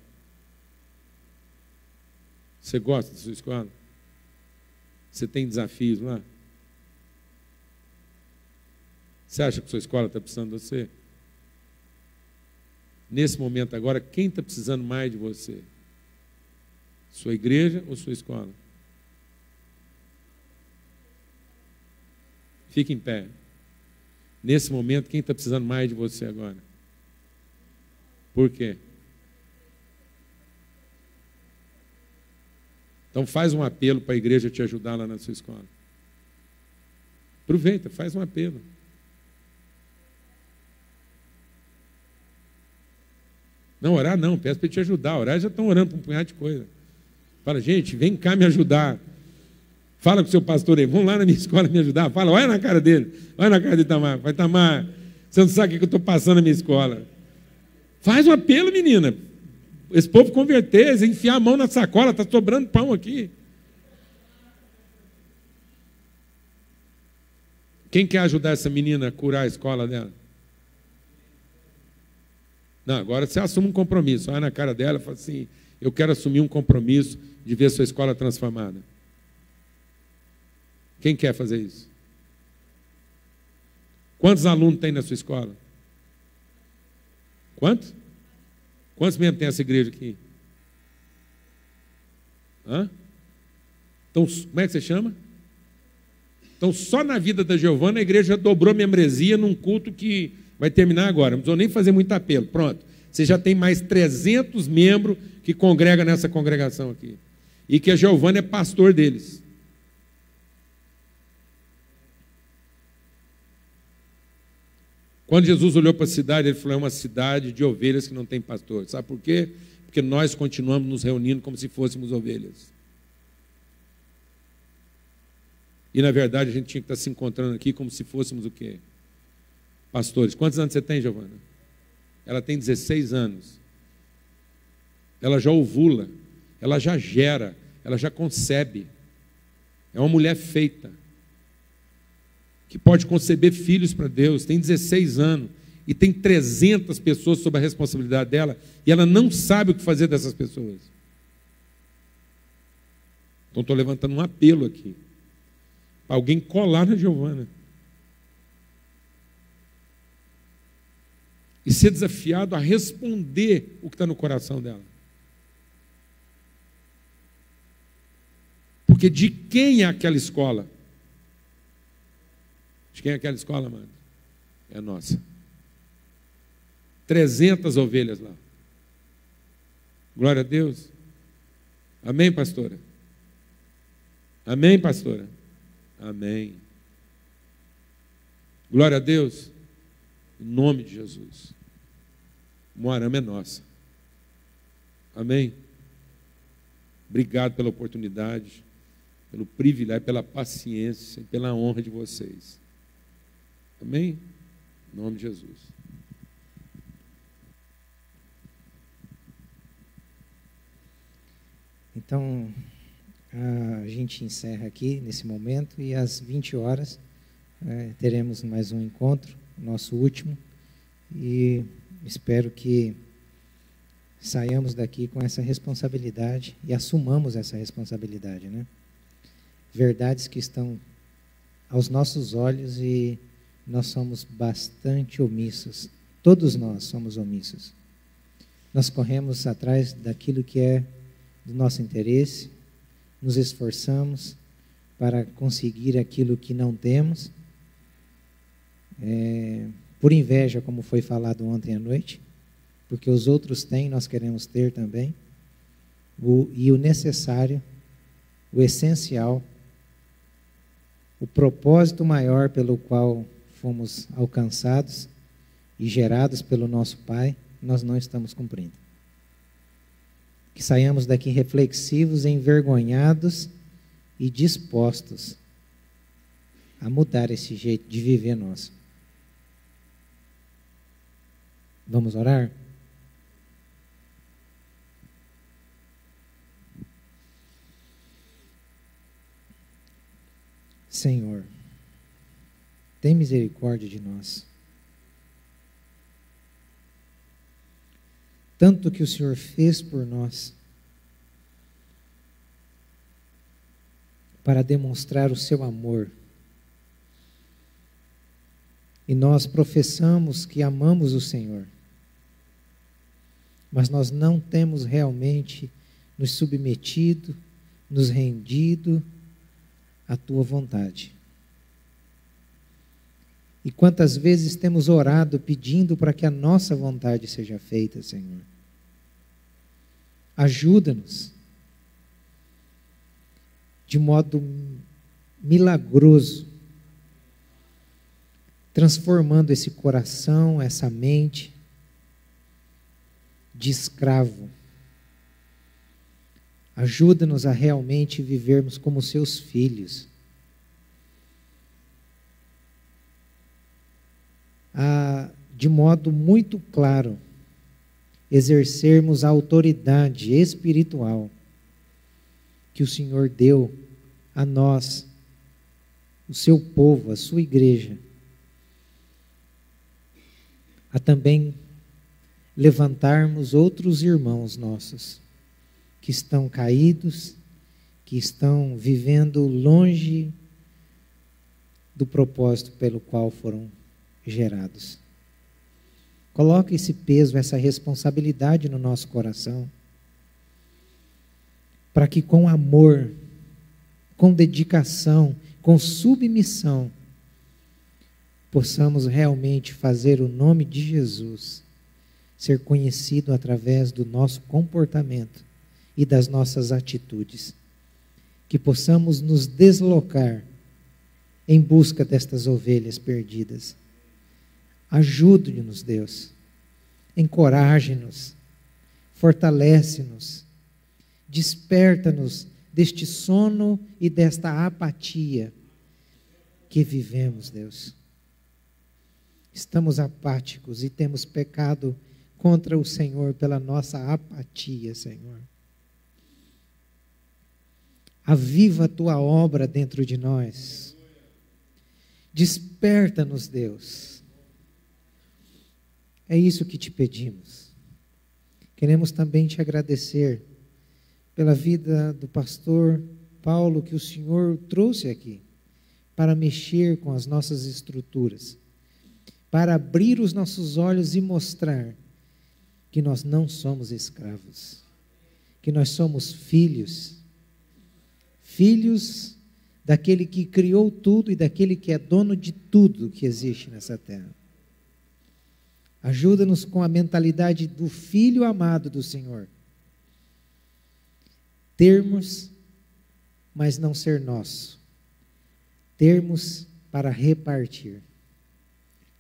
Você gosta da sua escola? Você tem desafios lá? Você acha que sua escola está precisando de você? Nesse momento agora, quem está precisando mais de você? Sua igreja ou sua escola? Fique em pé. Nesse momento, quem está precisando mais de você agora? Por quê? Então faz um apelo para a igreja te ajudar lá na sua escola. Aproveita, faz um apelo. Não, orar não, peço para te ajudar. Orar já estão orando para um punhado de coisa. Fala, gente, vem cá me ajudar. Fala com o seu pastor aí, vamos lá na minha escola me ajudar. Fala, olha na cara dele, olha na cara de Itamar. Vai, Itamar, você não sabe o que eu estou passando na minha escola. Faz um apelo, menina. Esse povo converter, enfiar a mão na sacola, está sobrando pão aqui. Quem quer ajudar essa menina a curar a escola dela? Não, agora você assume um compromisso. Olha na cara dela e fala assim, eu quero assumir um compromisso de ver sua escola transformada. Quem quer fazer isso? Quantos alunos tem na sua escola? Quantos? Quantos membros tem essa igreja aqui? Hã? Então, como é que você chama? Então, só na vida da Giovana, a igreja já dobrou membresia num culto que vai terminar agora. Não precisou nem fazer muito apelo. Pronto. Você já tem mais 300 membros que congregam nessa congregação aqui. E que a Giovana é pastor deles. Quando Jesus olhou para a cidade, ele falou, é uma cidade de ovelhas que não tem pastor. Sabe por quê? Porque nós continuamos nos reunindo como se fôssemos ovelhas. E, na verdade, a gente tinha que estar se encontrando aqui como se fôssemos o quê? Pastores, quantos anos você tem, Giovana? Ela tem 16 anos. Ela já ovula, ela já gera, ela já concebe. É uma mulher feita, que pode conceber filhos para Deus, tem 16 anos, e tem 300 pessoas sob a responsabilidade dela, e ela não sabe o que fazer dessas pessoas. Então estou levantando um apelo aqui, para alguém colar na Giovana. E ser desafiado a responder o que está no coração dela. Porque de quem é aquela escola? De quem é aquela escola, mano? É a nossa. 300 ovelhas lá. Glória a Deus. Amém, pastora? Amém, pastora? Amém. Glória a Deus. Em nome de Jesus. Moarama é nossa. Amém? Obrigado pela oportunidade, pelo privilégio, pela paciência e pela honra de vocês. Amém? Em nome de Jesus. Então, a gente encerra aqui nesse momento e às 20 horas teremos mais um encontro, nosso último, e espero que saiamos daqui com essa responsabilidade e assumamos essa responsabilidade, né? Verdades que estão aos nossos olhos e nós somos bastante omissos. Todos nós somos omissos. Nós corremos atrás daquilo que é do nosso interesse, nos esforçamos para conseguir aquilo que não temos, por inveja, como foi falado ontem à noite, porque os outros têm, nós queremos ter também, e o necessário, o essencial, o propósito maior pelo qual fomos alcançados e gerados pelo nosso Pai, nós não estamos cumprindo. Que saiamos daqui reflexivos, envergonhados e dispostos a mudar esse jeito de viver nosso. Vamos orar? Senhor, tem misericórdia de nós. Tanto que o Senhor fez por nós para demonstrar o seu amor. E nós professamos que amamos o Senhor, mas nós não temos realmente nos submetido, nos rendido à tua vontade. E quantas vezes temos orado pedindo para que a nossa vontade seja feita, Senhor. Ajuda-nos de modo milagroso, transformando esse coração, essa mente de escravo. Ajuda-nos a realmente vivermos como seus filhos. De modo muito claro, exercermos a autoridade espiritual que o Senhor deu a nós, o seu povo, a sua igreja, a também levantarmos outros irmãos nossos que estão caídos, que estão vivendo longe do propósito pelo qual foram gerados. Coloca esse peso, essa responsabilidade no nosso coração, para que com amor, com dedicação, com submissão, possamos realmente fazer o nome de Jesus ser conhecido através do nosso comportamento e das nossas atitudes. Que possamos nos deslocar em busca destas ovelhas perdidas. Ajude-nos, Deus. Encoraje-nos. Fortalece-nos. Desperta-nos deste sono e desta apatia que vivemos, Deus. estamos apáticos e temos pecado contra o Senhor pela nossa apatia, Senhor. Aviva a tua obra dentro de nós. Desperta-nos, Deus. É isso que te pedimos. Queremos também te agradecer pela vida do pastor Paulo, que o Senhor trouxe aqui para mexer com as nossas estruturas, para abrir os nossos olhos e mostrar que nós não somos escravos, que nós somos filhos, filhos daquele que criou tudo e daquele que é dono de tudo que existe nessa terra. Ajuda-nos com a mentalidade do filho amado do Senhor. Termos, mas não ser nosso. Termos para repartir.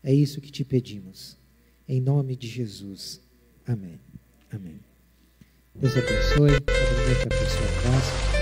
É isso que te pedimos. Em nome de Jesus. Amém. Amém. Deus abençoe. Abençoe a pessoa próxima.